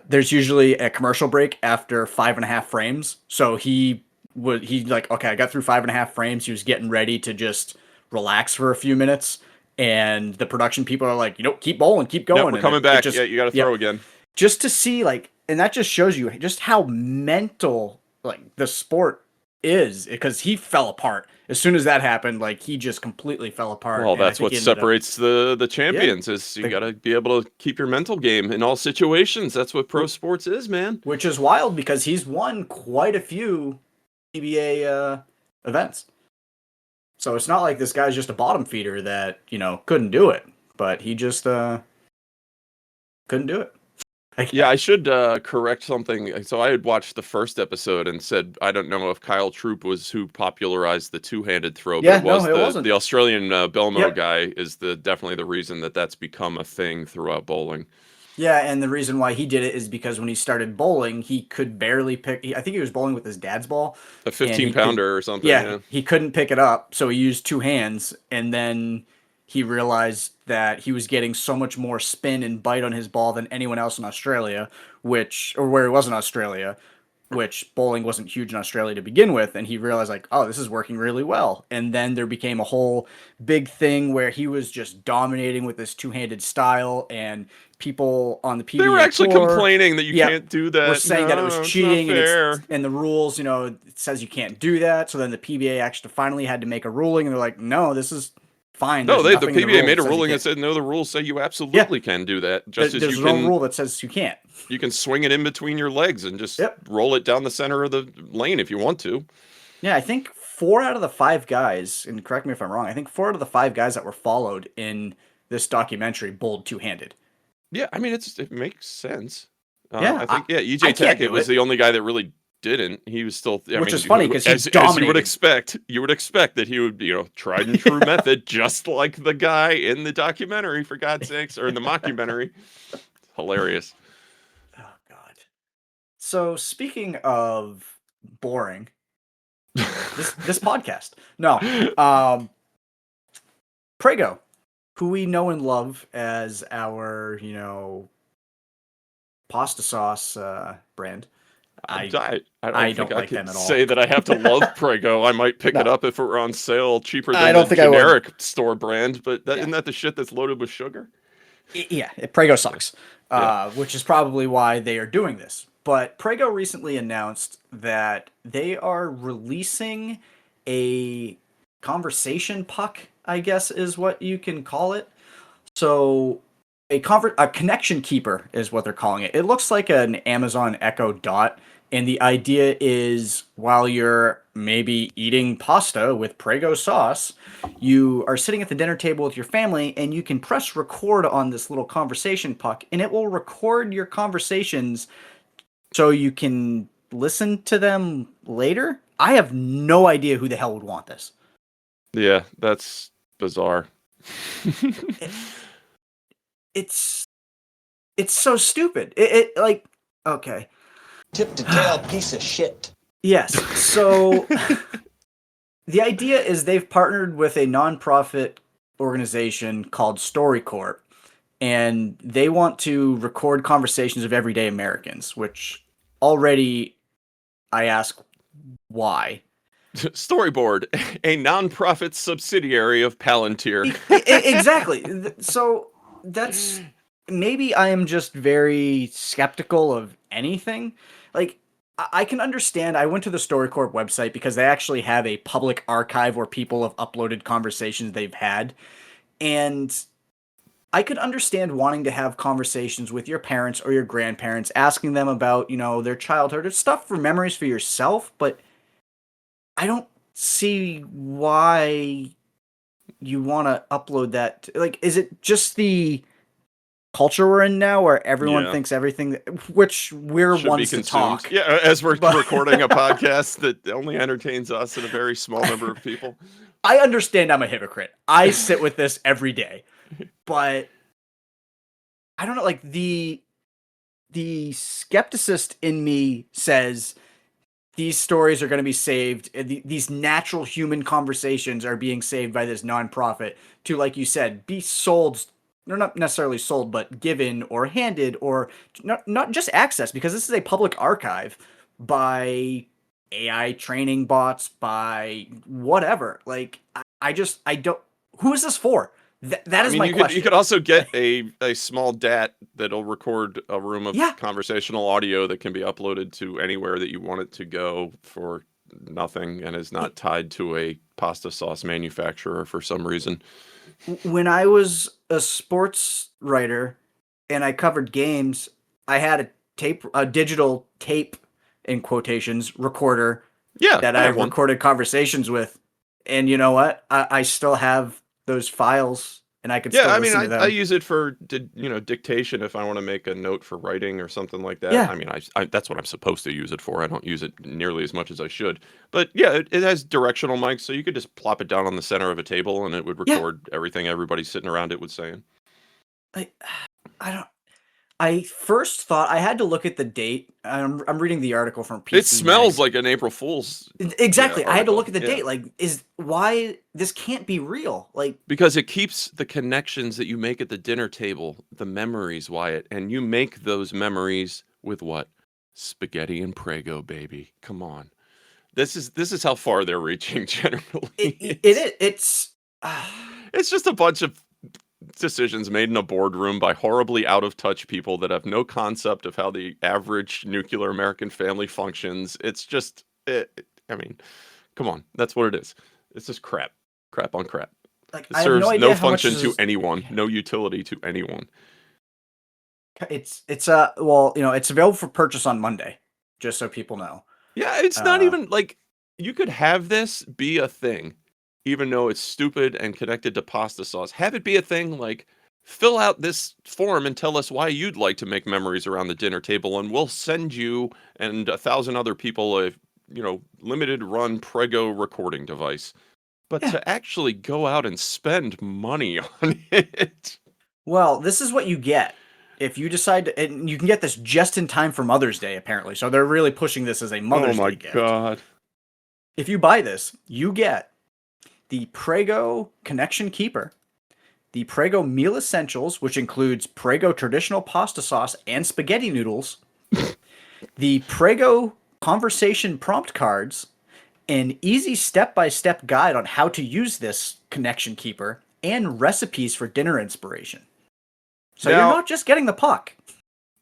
there's usually a commercial break after 5.5 frames. So he's like, okay, I got through 5.5 frames. He was getting ready to just relax for a few minutes. And the production people are like, keep bowling, keep Yep, going. we're And coming it back. just, Yeah, you got to yep, throw again. just to see, like, and that just shows you just how mental, like, the sport is, because he fell apart as soon as that happened. Like, he just completely fell apart, Well, and I that's think what he ended up, separates the yeah, champions is you the, got to be able to keep your mental game in all situations. That's what pro sports is, man. which is wild because he's won quite a few PBA events. So it's not like this guy's just a bottom feeder that couldn't do it, but he just couldn't do it, I Yeah, I guess. should correct something. So I had watched the first episode and said I don't know if Kyle Troop was who popularized the two-handed throw, but Yeah, it no, was it the wasn't. Australian Belmo Yep. guy is definitely the reason that's become a thing throughout bowling. Yeah, and the reason why he did it is because when he started bowling, he could barely pick. I think he was bowling with his dad's ball, A and 15 pounder or something, yeah, yeah. he couldn't pick it up, so he used two hands, and then he realized that he was getting so much more spin and bite on his ball than anyone else in Australia, or where he was in Australia, which bowling wasn't huge in Australia to begin with, and he realized, like, oh, this is working really well. And then there became a whole big thing where he was just dominating with this two-handed style, and people on the They were PBA actually tour, complaining that you yeah, can't do were that. saying that it was No, it's not cheating, and fair. the rules, it says you can't do that. So then the PBA actually finally had to make a ruling, and they're like, no, this is fine. No, There's the nothing in the PBA rule made that a says you ruling that can't. said no, the rules say you Yeah, absolutely can do that. Just as there's no rule that says you can't. you can swing it in between your legs and just Yep. roll it down the center of the lane if you want to. Yeah, I think 4 out of the 5 guys, and correct me if I'm wrong, I think 4 out of the 5 guys that were followed in this documentary bowled two-handed. Yeah, I mean it makes sense. Yeah, I think I EJ can't Tackett do was it, the only guy that really didn't. He was still. I which mean, is funny because he as you would dominated. expect, that he would, tried and true method, just like the guy in the documentary, for God's sakes, or in the mockumentary. Hilarious. Oh God. So speaking of boring, this podcast. No, um, Prego, who we know and love as our pasta sauce brand. I I I don't think don't I like them could at all. say that I have to love Prego. I might pick it No, up if it were on sale cheaper I than don't the think I would. generic store brand, but Yeah, isn't that the shit that's loaded with sugar? yeah, Prego Yeah. sucks, Yeah. which is probably why they are doing this. But Prego recently announced that they are releasing a conversation puck, I guess is what you can call it. So a connection keeper is what they're calling it. It looks like an Amazon Echo Dot, and the idea is while you're maybe eating pasta with Prego sauce, you are sitting at the dinner table with your family, and you can press record on this little conversation puck, and it will record your conversations so you can listen to them later. I have no idea who the hell would want this. Yeah, that's bizarre. It, it's it's so stupid. It like, okay. Tip to tail piece of shit. Yes. So the idea is they've partnered with a nonprofit organization called StoryCorps, and they want to record conversations of everyday Americans, which already I ask why. Storyboard, a nonprofit subsidiary of Palantir. Exactly. So that's, maybe I am just very skeptical of anything. Like, I can understand. I went to the StoryCorps website because they actually have a public archive where people have uploaded conversations they've had. And I could understand wanting to have conversations with your parents or your grandparents, asking them about, their childhood or stuff for memories for yourself. But I don't see why you want to upload that? Like, is it just the culture we're in now where everyone Yeah. thinks everything, which we're Should be ones to consumed. talk? Yeah, as we're But recording a podcast that only entertains us and a very small number of people. I understand I'm a hypocrite. I sit with this every day, but I don't know. Like the skepticist in me says these stories are going to be saved. These natural human conversations are being saved by this nonprofit to, like you said, be sold. They're not necessarily sold, but given or handed, or not just access, because this is a public archive by AI training bots, by whatever. Like, I don't. Who is this for? That I is mean, my you question. could also get a small DAT that'll record a room of Yeah, conversational audio that can be uploaded to anywhere that you want it to go for nothing and is not tied to a pasta sauce manufacturer for some reason. when I was a sports writer and I covered games, I had a digital tape in quotations recorder Yeah, that I I have one. recorded conversations with. And you know what? I still have those files and I could Yeah, still I mean, listen to I them. use it for dictation if I want to make a note for writing or something like that. Yeah. I mean, that's what I'm supposed to use it for. I don't use it nearly as much as I should. But yeah, it has directional mics, so you could just plop it down on the center of a table and it would Yeah. record everything everybody sitting around it was saying. I, I don't I first thought I had to look at the date. I'm reading the article from It PC smells Mag. like an April Fool's Exactly. I had to article. look at the Yeah. date. Like, is why this can't be real? Like, Because it keeps the connections that you make at the dinner table, the memories, Wyatt, and you make those memories with what? Spaghetti and Prego, baby. Come on. This is how far they're reaching generally. uh, It's just a bunch of decisions made in a boardroom by horribly out of touch people that have no concept of how the average nuclear American family functions. It's just I mean, come on. That's what it is. It's just crap. Crap on crap. like It I have no serves no idea how much function this to is. anyone, no utility to anyone. It's well, it's available for purchase on Monday, just so people know. Yeah, it's not Uh, even like you could have this be a thing, even though it's stupid and connected to pasta sauce. Have it be a thing like fill out this form and tell us why you'd like to make memories around the dinner table, and we'll send you and 1,000 other people a limited run Prego recording device. But yeah. to actually go out and spend money on it. Well, this is what you get if you decide to, and you can get this just in time for Mother's Day, apparently. So they're really pushing this as a Oh Mother's my Day gift. god. If you buy this, you get the Prego Connection Keeper, the Prego Meal Essentials, which includes Prego traditional pasta sauce and spaghetti noodles, the Prego Conversation Prompt Cards, an easy step-by-step guide on how to use this Connection Keeper, and recipes for dinner inspiration. So you're Now, not just getting the puck.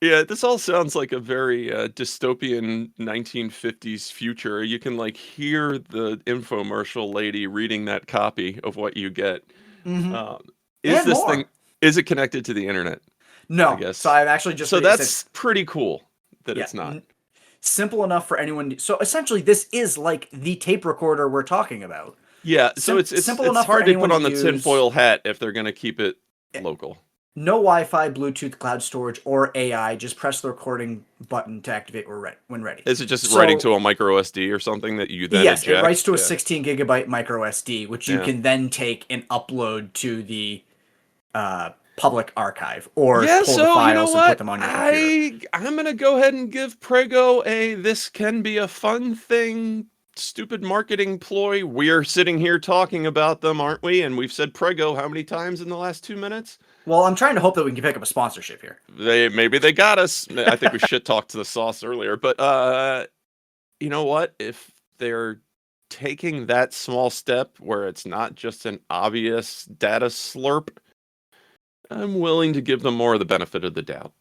yeah, this all sounds like a very dystopian 1950s future. You can like hear the infomercial lady reading that copy of what you get. Mm-hmm. Um, is And this thing more. is it connected to the internet? I No. So guess. I've actually just So read it says, that's pretty cool that yeah, it's not. simple enough for anyone. So essentially, this is like the tape recorder we're talking about. Yeah, so it's Simple it's enough for hard to anyone put to on the use. tinfoil hat if they're gonna keep it Eh, local. No Wi-Fi, Bluetooth, cloud storage, or AI. Just press the recording button to activate when ready. Is it just writing So to a micro SD or something that you then yes, it eject? writes to a Yeah. 16 gigabyte micro SD, which you Yeah. can then take and upload to the public archive, or Yeah, pull the so you know files and put what? them on your computer. I'm gonna go ahead and give Prego a this can be a fun thing, stupid marketing ploy. We're sitting here talking about them, aren't we? And we've said Prego how many times in the last 2 minutes? Well, I'm trying to hope that we can pick up a sponsorship here. Maybe they got us. I think we shit talked to the sauce earlier, but you know what? If they're taking that small step where it's not just an obvious data slurp, I'm willing to give them more of the benefit of the doubt.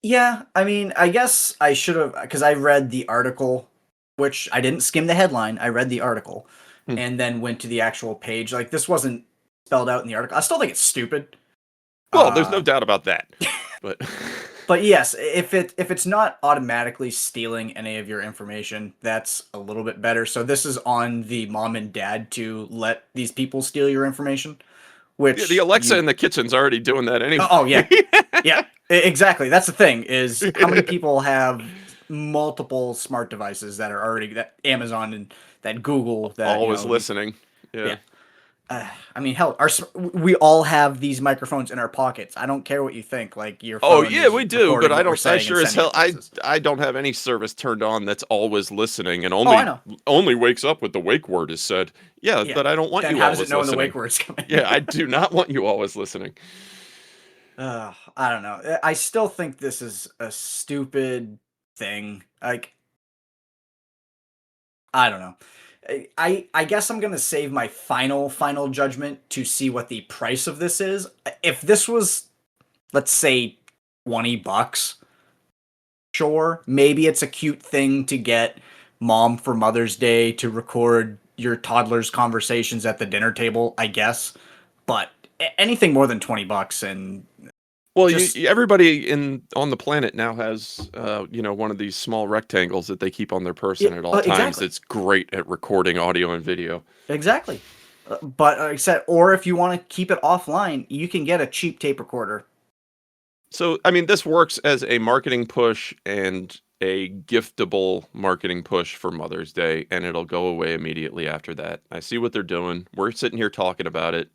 Yeah, I mean, I guess I should have, because I read the article, which I didn't skim the headline. I read the article Hmm. and then went to the actual page. Like, this wasn't spelled out in the article. I still think it's stupid. Well, there's no doubt about that. But But yes, if it's not automatically stealing any of your information, that's a little bit better. So this is on the mom and dad to let these people steal your information, The which Alexa you in the kitchen's already doing that anyway. oh yeah. Yeah. Exactly. That's the thing is how many people have multiple smart devices that are already that Amazon and that Google that, Always listening. yeah. Yeah. I mean, hell, we all have these microphones in our pockets. I don't care what you think. Like your Oh phone yeah, is we do, but recording what we're I saying and sure as sending hell it places. I don't have any service turned on that's always listening and Oh, I know. only wakes up with the wake word is said. Yeah, Yeah. but I don't want Then you how does it always know when the wake listening. word's coming? Yeah, I do not want you always listening. I don't know. I still think this is a stupid thing. Like, I don't know. I guess I'm gonna save my final judgment to see what the price of this is. If this was, let's say, $20, sure, maybe it's a cute thing to get mom for Mother's Day to record your toddler's conversations at the dinner table, I guess. But anything more than $20 and Well, just everybody in on the planet now has one of these small rectangles that they keep on their yeah, person at all times. exactly. That's great at recording audio and video. Exactly. But like I said, or if you want to keep it offline, you can get a cheap tape recorder. So, I mean, this works as a marketing push and a giftable marketing push for Mother's Day, and it'll go away immediately after that. I see what they're doing. We're sitting here talking about it.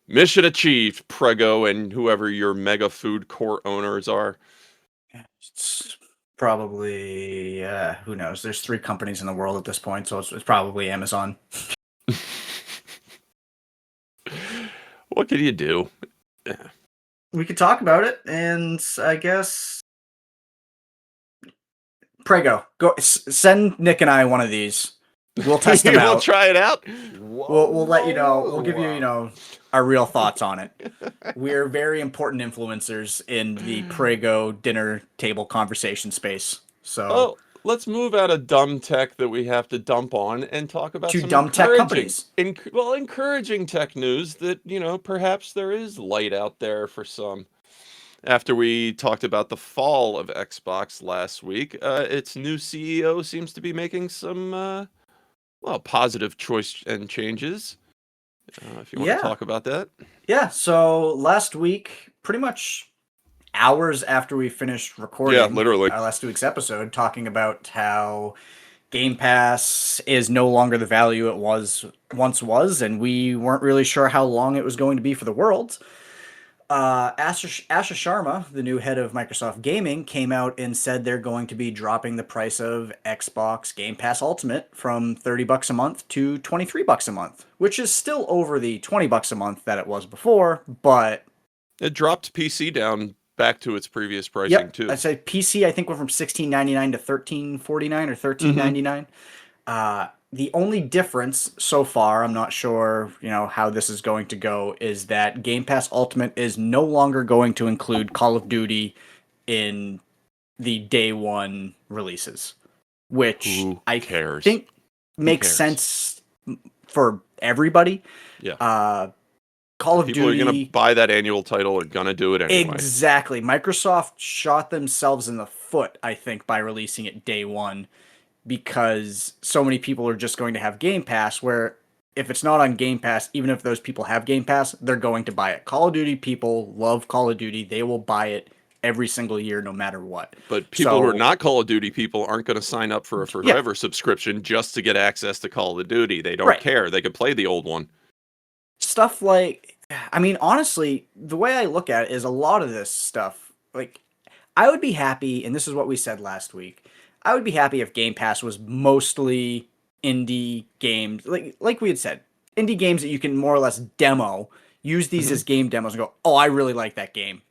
Mission achieved, Prego, and whoever your mega food court owners are. It's probably who knows? There's 3 companies in the world at this point, so it's probably Amazon. What can you do? We could talk about it, and I guess Prego, go send Nick and I one of these. We'll test them We'll out. try it out. We'll let you know. We'll give you our real thoughts on it. We're very important influencers in the Prego dinner table conversation space. So Oh, let's move out of dumb tech that we have to dump on and talk about to some dumb tech companies. encouraging tech news that, perhaps there is light out there for some. After we talked about the fall of Xbox last week, its new CEO seems to be making some, positive choice and changes. If you want to Yeah. talk about that. Yeah, so last week, pretty much hours after we finished Yeah, recording literally. our last week's episode, talking about how Game Pass is no longer the value it once was, and we weren't really sure how long it was going to be for the world. Asha Sharma, the new head of Microsoft Gaming, came out and said they're going to be dropping the price of Xbox Game Pass Ultimate from $30 a month to $23 a month, which is still over the $20 a month that it was before, but It dropped PC down back to its previous pricing yep, too. I say PC I think went from $16.99 to $13.49 or $13.99. The only difference so far, I'm not sure, how this is going to go, is that Game Pass Ultimate is no longer going to include Call of Duty in the day one releases, which Who I cares? think Who makes cares? sense for everybody. Yeah. Call of People are going to Duty, buy that annual title are going to do it anyway. exactly. Microsoft shot themselves in the foot, I think, by releasing it day one, because so many people are just going to have Game Pass, where if it's not on Game Pass, even if those people have Game Pass, they're going to buy it. Call of Duty people love Call of Duty. They will buy it every single year, no matter what. But people who are So, not Call of Duty people aren't going to sign up for a yeah, forever subscription just to get access to Call of Duty. They don't right. care. They could play the old one. Stuff like, I mean, honestly, the way I look at it is a lot of this stuff, like, I would be happy, and this is what we said last week, I would be happy if Game Pass was mostly indie games, like we had said, indie games that you can more or less demo, use these Mhm. as game demos and go, oh, I really like that game.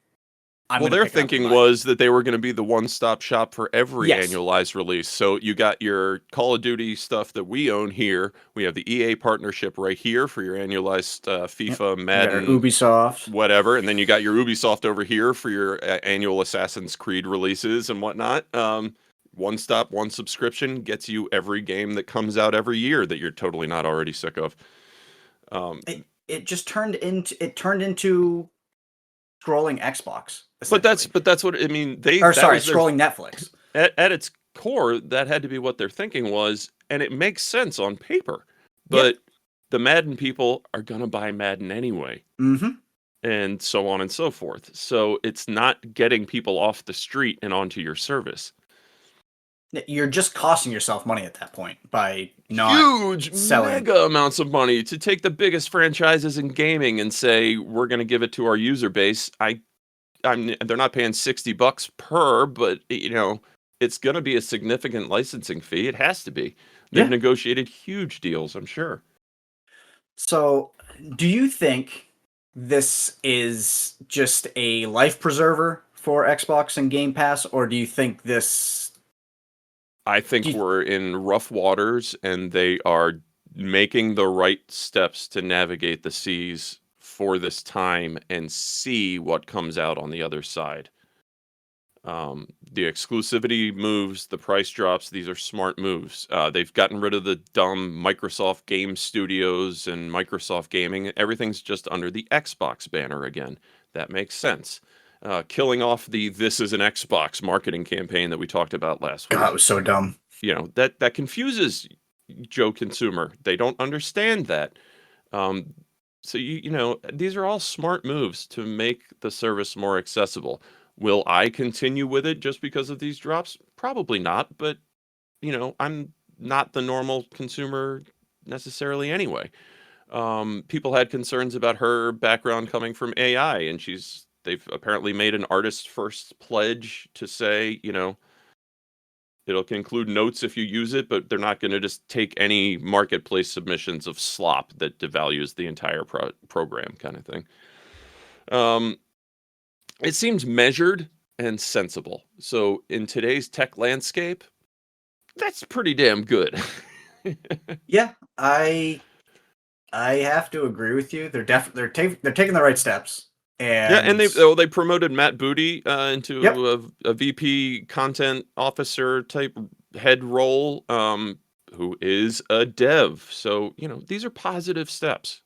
I'm Well, going to their pick it up and thinking buy it. was that they were going to be the one-stop shop for every Yes. annualized release. So you got your Call of Duty stuff that we own here. We have the EA partnership right here for your annualized Yep. FIFA, We got our Madden, Ubisoft. whatever, and then you got your Ubisoft over here for your annual Assassin's Creed releases and whatnot. One stop, one subscription gets you every game that comes out every year that you're totally not already sick of. It just turned into scrolling Xbox. But Essentially. that's what I mean. Or That sorry, was their scrolling Netflix. at its core. That had to be what their thinking was, and it makes sense on paper. Yep. But the Madden people are gonna buy Madden anyway, Mm-hmm. and so on and so forth. So it's not getting people off the street and onto your service. You're just costing yourself money at that point by not Huge, selling. mega amounts of money to take the biggest franchises in gaming and say we're going to give it to our user base. They're not paying $60 per, but it's going to be a significant licensing fee. It has to be. They've Yeah. negotiated huge deals, I'm sure. So, do you think this is just a life preserver for Xbox and Game Pass, or do you think this? I think Do you, we're in rough waters, and they are making the right steps to navigate the seas for this time and see what comes out on the other side. The exclusivity moves, the price drops, these are smart moves. They've gotten rid of the dumb Microsoft Game Studios and Microsoft Gaming. Everything's just under the Xbox banner again. That makes sense. Killing off the "This is an Xbox" marketing campaign that we talked about last week. God, it was so dumb. That confuses Joe consumer. They don't understand that. So these are all smart moves to make the service more accessible. Will I continue with it just because of these drops? Probably not, but I'm not the normal consumer necessarily anyway. People had concerns about her background coming from AI, and they've apparently made an artist first pledge to say, it'll include notes if you use it, but they're not going to just take any marketplace submissions of slop that devalues the entire program kind of thing. It seems measured and sensible. So in today's tech landscape, that's pretty damn good. Yeah, I have to agree with you. They're taking the right steps. Yeah, and And they promoted Matt Booty into yep, a VP content officer type head role, who is a dev. So these are positive steps.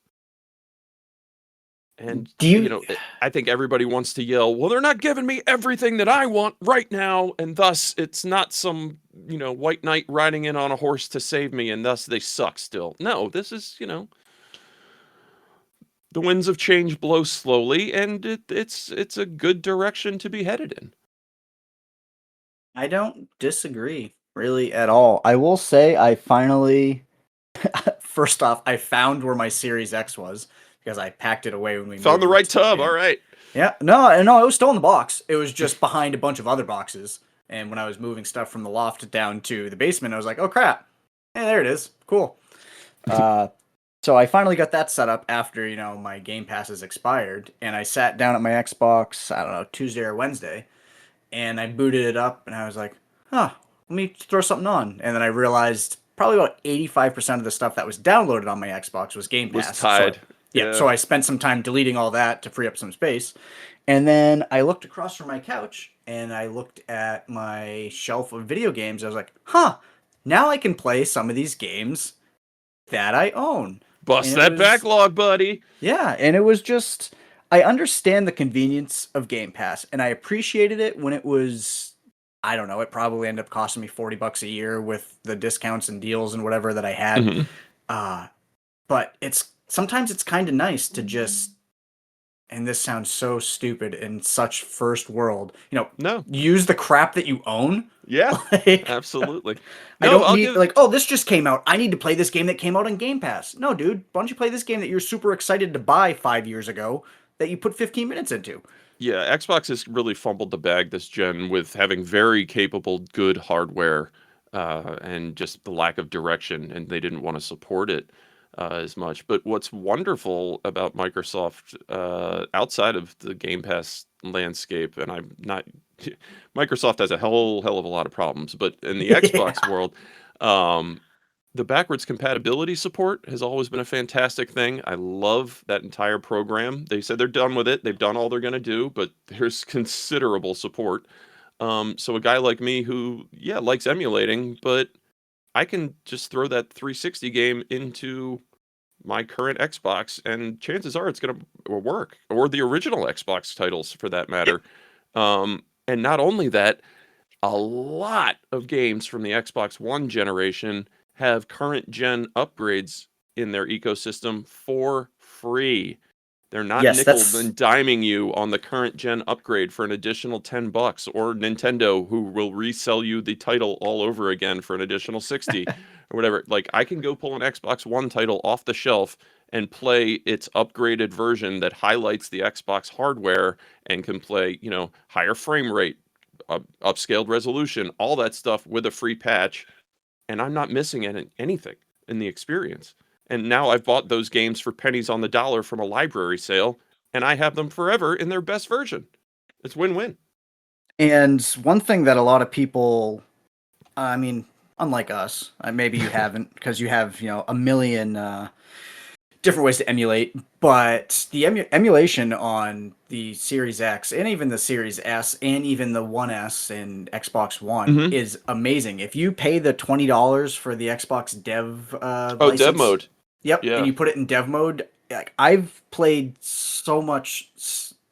And do you? I think everybody wants to yell, "Well, they're not giving me everything that I want right now, and thus it's not some white knight riding in on a horse to save me, and thus they suck still." No, this is the winds of change blow slowly, and it's a good direction to be headed in. I don't disagree really at all. I will say I finally, first off, I found where my Series X was because I packed it away when we Found the right moved. tub. All right. Yeah, no, it was still in the box. It was just behind a bunch of other boxes. And when I was moving stuff from the loft down to the basement, I was like, "Oh crap! Hey, there it is. Cool." Uh, so I finally got that set up after my Game Passes expired, and I sat down at my Xbox. I don't know, Tuesday or Wednesday, and I booted it up, and I was like, "Huh, let me throw something on." And then I realized probably about 85% of the stuff that was downloaded on my Xbox was Game Was Pass. tied. Yeah, so I spent some time deleting all that to free up some space. And then I looked across from my couch and I looked at my shelf of video games. I was like, huh, now I can play some of these games that I own. Bust that backlog, buddy. Yeah, and it was just, I understand the convenience of Game Pass and I appreciated it when it was, I don't know, it probably ended up costing me $40 a year with the discounts and deals and whatever that I had. Mm-hmm. But sometimes it's kind of nice to just, and this sounds so stupid in such first world, No. use the crap that you own. Yeah, Like, absolutely. I don't need oh, this just came out. I need to play this game that came out on Game Pass. No, dude, why don't you play this game that you're super excited to buy 5 years ago that you put 15 minutes into? Yeah, Xbox has really fumbled the bag this gen with having very capable, good hardware, and just the lack of direction, and they didn't want to support it as much. But what's wonderful about Microsoft, outside of the Game Pass landscape, and I'm not, Microsoft has a hell of a lot of problems, but in the Xbox world, the backwards compatibility support has always been a fantastic thing. I love that entire program. They said they're done with it. They've done all they're going to do, but there's considerable support. So a guy like me who, likes emulating, but I can just throw that 360 game into my current Xbox, and chances are it's going to work, or the original Xbox titles for that matter. And not only that, a lot of games from the Xbox One generation have current gen upgrades in their ecosystem for free. They're not Yes, nickel that's and diming you on the current gen upgrade for an additional $10, or Nintendo, who will resell you the title all over again for an additional 60 or whatever. Like, I can go pull an Xbox One title off the shelf and play its upgraded version that highlights the Xbox hardware and can play, higher frame rate, upscaled resolution, all that stuff with a free patch, and I'm not missing anything in the experience. And now I've bought those games for pennies on the dollar from a library sale, and I have them forever in their best version. It's win-win. and one thing that a lot of people, I mean, unlike us, maybe you haven't because you have a million different ways to emulate, but the emulation on the Series X and even the Series S and even the One S and Xbox One Mm-hmm. is amazing. If you pay the $20 for the Xbox Dev Oh, dev license, mode. yep, Yeah. and you put it in Dev mode, like, I've played so much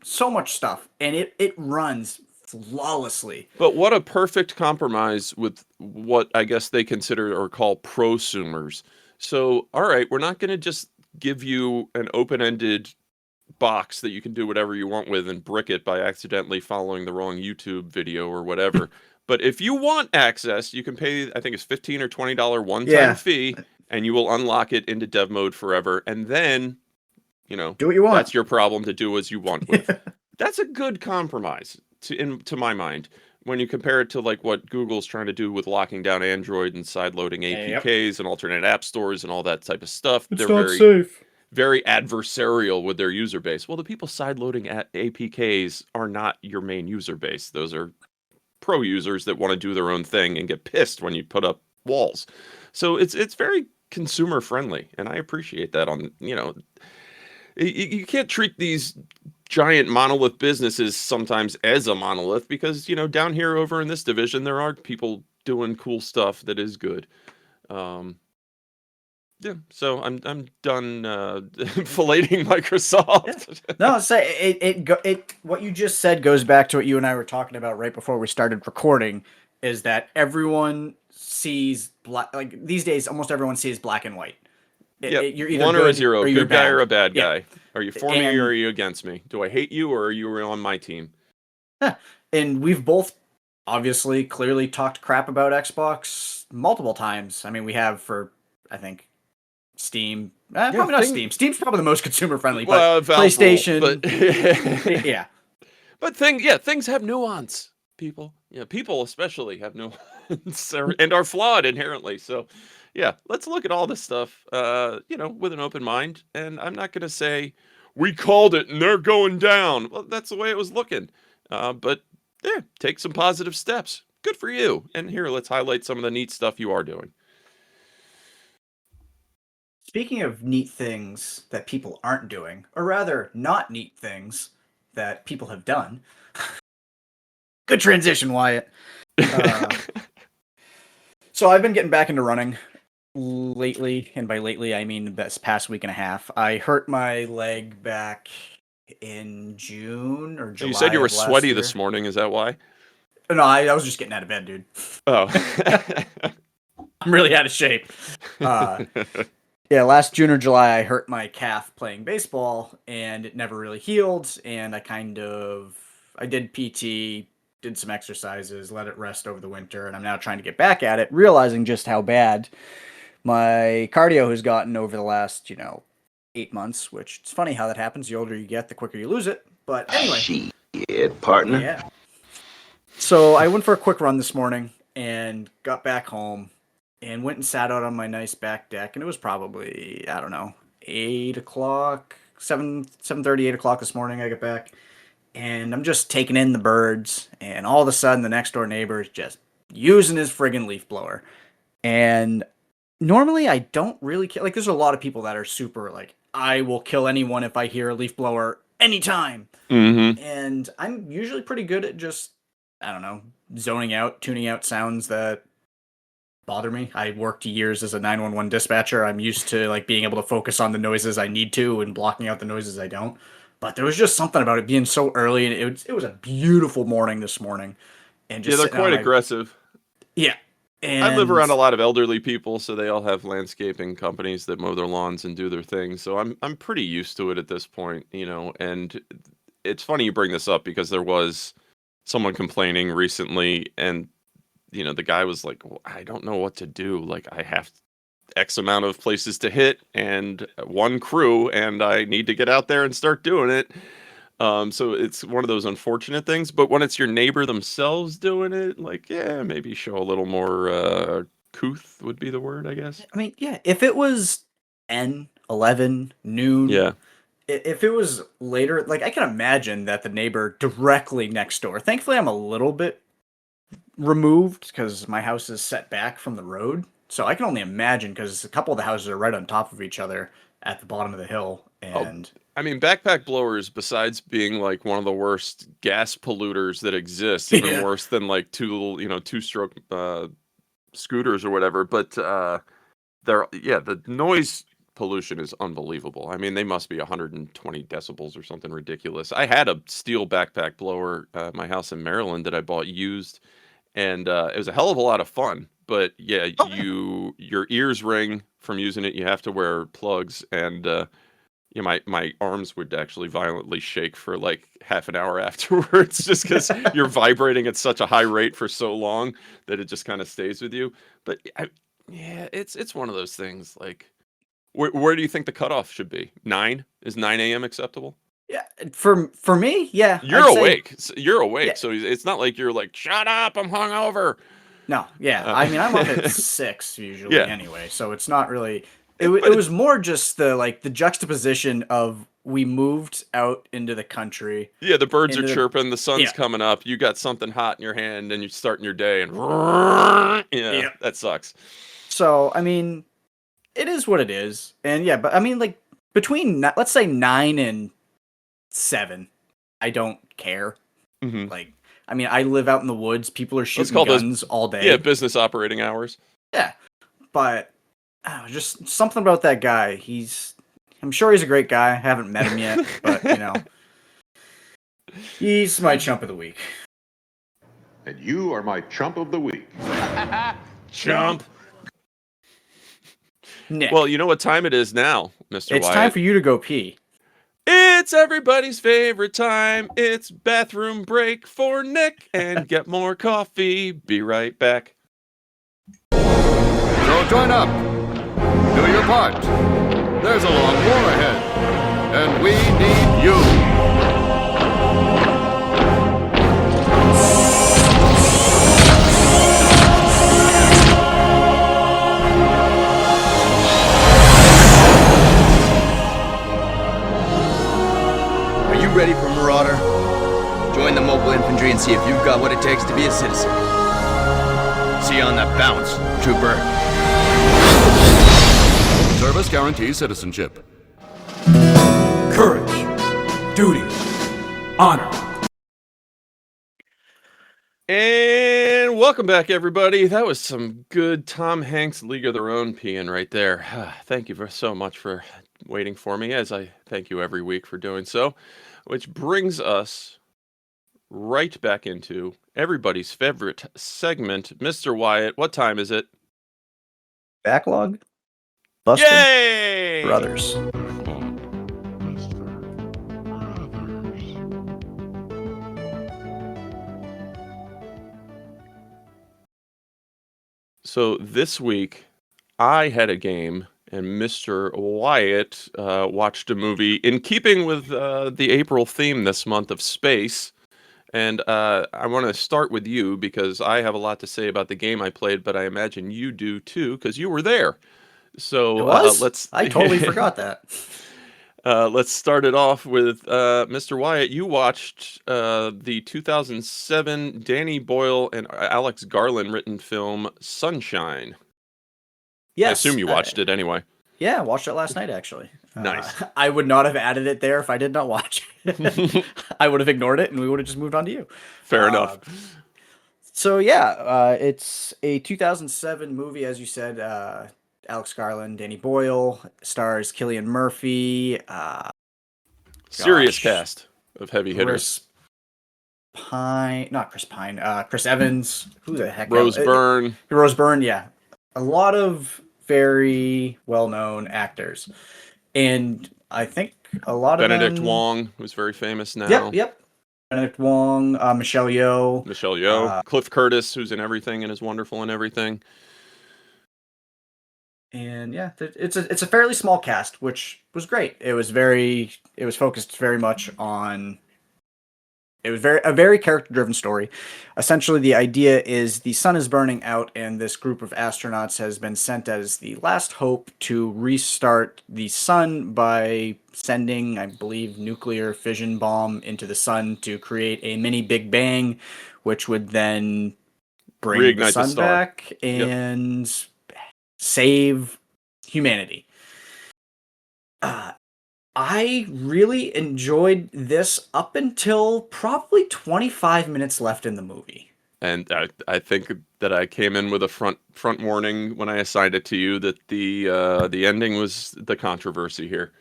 stuff, and it runs flawlessly. But what a perfect compromise with what I guess they consider or call prosumers. So, all right, we're not going to just give you an open-ended box that you can do whatever you want with and brick it by accidentally following the wrong YouTube video or whatever. But if you want access, you can pay, I think it's $15 or $20 one-time Yeah, fee, and you will unlock it into dev mode forever. And then, do what you want. that's your problem to do as you want with. That's a good compromise to my mind. When you compare it to like what Google's trying to do with locking down Android and side-loading Yep. APKs and alternate app stores and all that type of stuff, It's they're not very safe. very adversarial with their user base. Well, the people side-loading APKs are not your main user base. Those are pro users that want to do their own thing and get pissed when you put up walls. So it's very consumer friendly, and I appreciate that. You can't treat these giant monolith businesses sometimes as a monolith because, down here over in this division, there are people doing cool stuff that is good. Yeah, so I'm done filleting Microsoft. Yeah. No, say it. What you just said goes back to what you and I were talking about right before we started recording. Is that everyone sees black? Like these days, almost everyone sees black and white. Yep. You're either One or a good zero, or you're good guy or a bad. bad guy. Are you for me or And are you against me? Do I hate you or are you on my team? and we've both obviously clearly talked crap about Xbox multiple times. I mean, we have for I think Steam. Probably not Steam. Steam's probably the most consumer friendly, but Valve PlayStation. rule, but Yeah. But things have nuance. People especially have nuance and are flawed inherently. So, yeah, let's look at all this stuff, with an open mind. And I'm not going to say we called it and they're going down. Well, that's the way it was looking. But yeah, take some positive steps. Good for you. And here, let's highlight some of the neat stuff you are doing. Speaking of neat things that people aren't doing, or rather, not neat things that people have done. Good transition, Wyatt. So I've been getting back into running lately, and by lately I mean this past week and a half. I hurt my leg back in June or July. You said you were of last sweaty year. this morning. Is that why? No, I was just getting out of bed, dude. Oh. I'm really out of shape. Yeah, last June or July, I hurt my calf playing baseball, and it never really healed. And I did PT, did some exercises, let it rest over the winter, and I'm now trying to get back at it, realizing just how bad my cardio has gotten over the last, 8 months, which it's funny how that happens. The older you get, the quicker you lose it. But anyway. Shit, partner. Yeah. So I went for a quick run this morning and got back home and went and sat out on my nice back deck, and it was probably, I don't know, 8 o'clock, 7:30, 8 o'clock this morning I get back, and I'm just taking in the birds, and all of a sudden the next door neighbor is just using his friggin' leaf blower. And normally I don't really care. Like, there's a lot of people that are super, like, I will kill anyone if I hear a leaf blower anytime. Mm-hmm. And I'm usually pretty good at just, I don't know, zoning out, tuning out sounds that bother me. I worked years as a 911 dispatcher. I'm used to like being able to focus on the noises I need to and blocking out the noises I don't. But there was just something about it being so early, and it was a beautiful morning this morning, and Yeah, just they're sitting on quite my aggressive. yeah, I live and around a lot of elderly people, so they all have landscaping companies that mow their lawns and do their thing. So I'm pretty used to it at this point, you know. And it's funny you bring this up because there was someone complaining recently, and the guy was like, "Well, I don't know what to do. Like, I have X amount of places to hit and one crew, and I need to get out there and start doing it." So it's one of those unfortunate things. But when it's your neighbor themselves doing it, like, yeah, maybe show a little more couth would be the word, I guess. I mean, yeah, if it was 10, 11, noon, Yeah. if it was later, like I can imagine that the neighbor directly next door. Thankfully, I'm a little bit removed because my house is set back from the road. So I can only imagine because a couple of the houses are right on top of each other at the bottom of the hill. Oh, And I mean, backpack blowers, besides being like one of the worst gas polluters that exists, even yeah, worse than like two-stroke scooters or whatever. But the noise pollution is unbelievable. I mean, they must be 120 decibels or something ridiculous. I had a steel backpack blower at my house in Maryland that I bought used, and it was a hell of a lot of fun. But yeah, your ears ring from using it. You have to wear plugs, and my arms would actually violently shake for like half an hour afterwards, just because you're vibrating at such a high rate for so long that it just kind of stays with you. But yeah, it's one of those things. Like, where do you think the cutoff should be? 9? Is 9 a.m. acceptable? yeah. For me, yeah, You're I'd say awake. You're yeah. awake, so it's not like you're like, shut up, I'm hungover. No, yeah. Uh, I mean, I'm up at 6 usually yeah, anyway, so it's not really. but It was more just the juxtaposition of we moved out into the country, yeah, the birds are into the chirping, the sun's yeah, coming up, you got something hot in your hand, and you're starting your day, and yeah, yeah. that sucks. So I mean, it is what it is, and yeah, but I mean, like between let's say 9 and 7, I don't care. Hmm. Like, I mean, I live out in the woods. People are Let's shooting call those guns all yeah day. business operating hours. Yeah, but just something about that guy. I'm sure he's a great guy. I haven't met him yet, but he's my chump of the week. And you are my chump of the week. Chump. Nick, Well, you know what time it is now, Mr. it's Wyatt. time for you to go pee. It's everybody's favorite time. It's bathroom break for Nick and get more coffee. Be right back. So join up. Do your part. There's a long war ahead. And we need you. Are you ready for Marauder? Join the mobile infantry and see if you've got what it takes to be a citizen. See you on the bounce, trooper. Service guarantees citizenship. Courage, duty, honor. And welcome back, everybody. That was some good Tom Hanks League of Their Own peeing right there. Thank you so much for waiting for me, as I thank you every week for doing so. Which brings us right back into everybody's favorite segment, Mr. Wyatt. What time is it? Backlog, Buster Yay! Brothers. So this week, I had a game, and Mr. Wyatt watched a movie in keeping with the April theme this month of space. And I want to start with you because I have a lot to say about the game I played, but I imagine you do too because you were there. So It was? let's. I totally forgot that. Let's start it off with Mr. Wyatt. You watched the 2007 Danny Boyle and Alex Garland written film Sunshine. Yes, I assume you watched it anyway. Yeah, I watched it last night actually. Nice. I would not have added it there if I did not watch it. I would have ignored it and we would have just moved on to you. Fair enough. So yeah, it's a 2007 movie, as you said. Alex Garland, Danny Boyle, stars Cillian Murphy. Serious Gosh, cast of heavy hitters. Chris Pine, not Chris Pine. Chris Evans. Who the heck else? Rose Byrne, Rose Byrne. Yeah, a lot of very well-known actors, and I think a lot of Benedict them. Wong, who's very famous now. Yep. Benedict Wong, Michelle Yeoh. Michelle Yeoh, Cliff Curtis, who's in everything and is wonderful in everything. And yeah, it's a fairly small cast, which was great. It was focused very much on. It was a very character driven story. Essentially, the idea is the sun is burning out, and this group of astronauts has been sent as the last hope to restart the sun by sending, I believe, nuclear fission bomb into the sun to create a mini Big Bang, which would then bring the Reignite the sun star. back and save humanity. I really enjoyed this up until probably 25 minutes left in the movie. And I think that I came in with a front warning when I assigned it to you that the ending was the controversy here.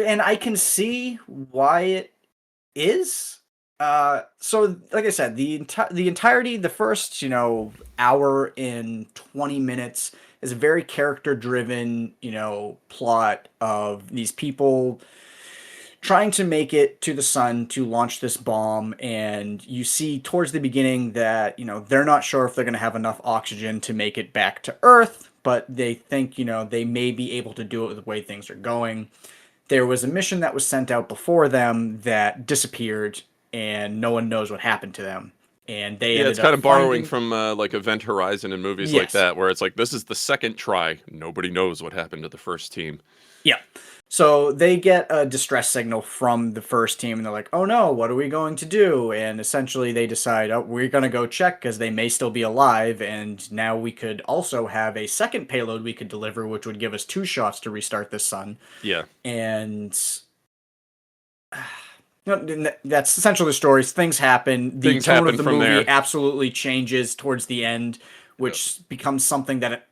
And I can see why it is. So like I said, the entirety, the first, hour and 20 minutes is a very character driven, plot of these people trying to make it to the sun to launch this bomb. And you see towards the beginning that, they're not sure if they're going to have enough oxygen to make it back to Earth, but they think, they may be able to do it with the way things are going. There was a mission that was sent out before them that disappeared, and no one knows what happened to them. And they ended it's kind up of borrowing finding... from like Event Horizon and movies like Yes. that, where it's like, this is the second try. Nobody knows what happened to the first team. Yeah. So they get a distress signal from the first team, and they're like, oh no, what are we going to do? And essentially they decide, oh, we're going to go check because they may still be alive, and now we could also have a second payload we could deliver, which would give us 2 shots to restart the sun. Yeah. And that's essentially the story. Things happen. The Things tone happen of the from movie there. absolutely changes towards the end, which becomes something that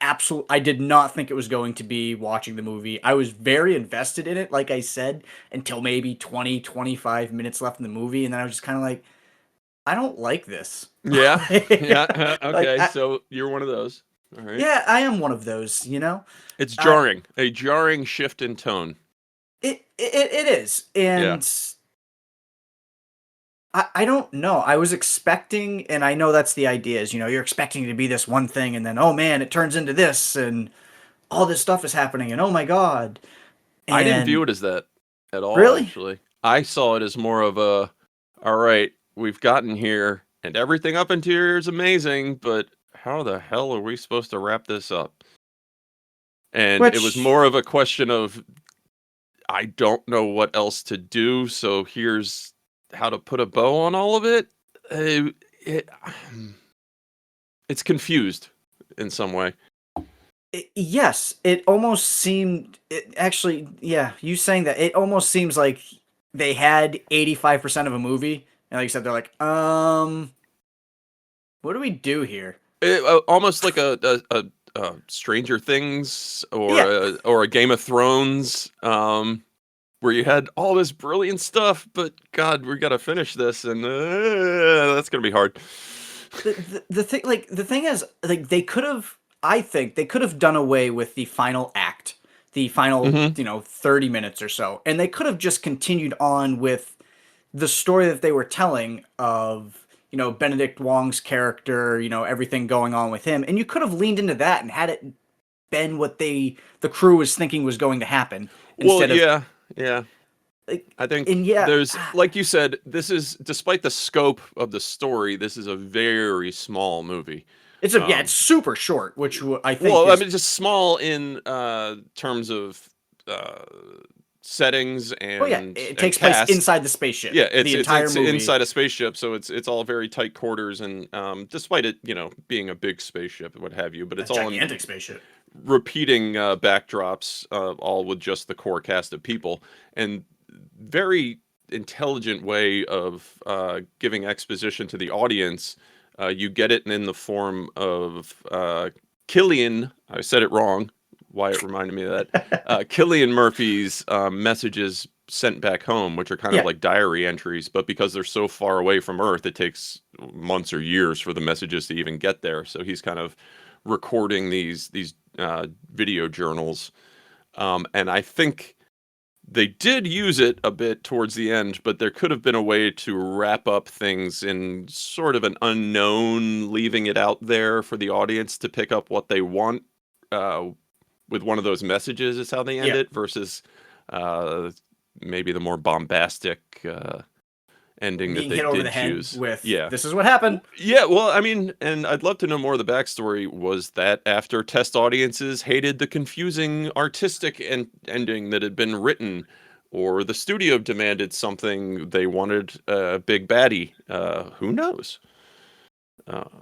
I did not think it was going to be watching the movie. I was very invested in it, like I said, until maybe 20, 25 minutes left in the movie, and then I was just kind of like, I don't like this. Yeah. Yeah. Okay. Like, So you're one of those. All right. Yeah, I am one of those, It's jarring. A jarring shift in tone. It is. And I don't know. I was expecting, and I know that's the idea is, you're expecting it to be this one thing, and then, oh man, it turns into this, and all this stuff is happening, and oh my god. And I didn't view it as that at all, Really? actually. I saw it as more of a, all right, we've gotten here, and everything up until here is amazing, but how the hell are we supposed to wrap this up? And it was more of a question of, I don't know what else to do, so here's how to put a bow on all of it. It's confused in some way. Yes, it almost seemed. Actually, yeah, you saying that, it almost seems like they had 85% of a movie, and like you said, they're like, what do we do here? Almost like a Stranger Things or a Game of Thrones. Where you had all this brilliant stuff, but God, we got to finish this, and that's gonna be hard. The thing is, like, I think they could have done away with the final act, the final 30 minutes or so, and they could have just continued on with the story that they were telling of Benedict Wong's character, everything going on with him, and you could have leaned into that and had it been what the crew was thinking was going to happen. Yeah. I think and there's, like you said, this is, despite the scope of the story, this is a very small movie. It's it's super short, which I think. Well, I mean, just small in terms of settings and it takes and place inside the spaceship. Yeah, it's the entire movie. inside a spaceship, so it's all very tight quarters, and despite it, being a big spaceship and what have you, but it's all gigantic spaceship. Repeating backdrops, all with just the core cast of people, and very intelligent way of giving exposition to the audience You get it in the form of Killian. I said it wrong. Wyatt reminded me of that. Killian Murphy's messages sent back home, which are kind of Yeah. like diary entries, but because they're so far away from Earth, it takes months or years for the messages to even get there. So he's kind of recording these video journals, and I think they did use it a bit towards the end, but there could have been a way to wrap up things in sort of an unknown, leaving it out there for the audience to pick up what they want with one of those messages is how they end Yeah. it, versus maybe the more bombastic ending that Being they hit over did the head choose. with, Yeah. this is what happened. Yeah, well, I mean, and I'd love to know more of the backstory. Was that after test audiences hated the confusing artistic ending that had been written, or the studio demanded something, they wanted a big baddie? Who knows?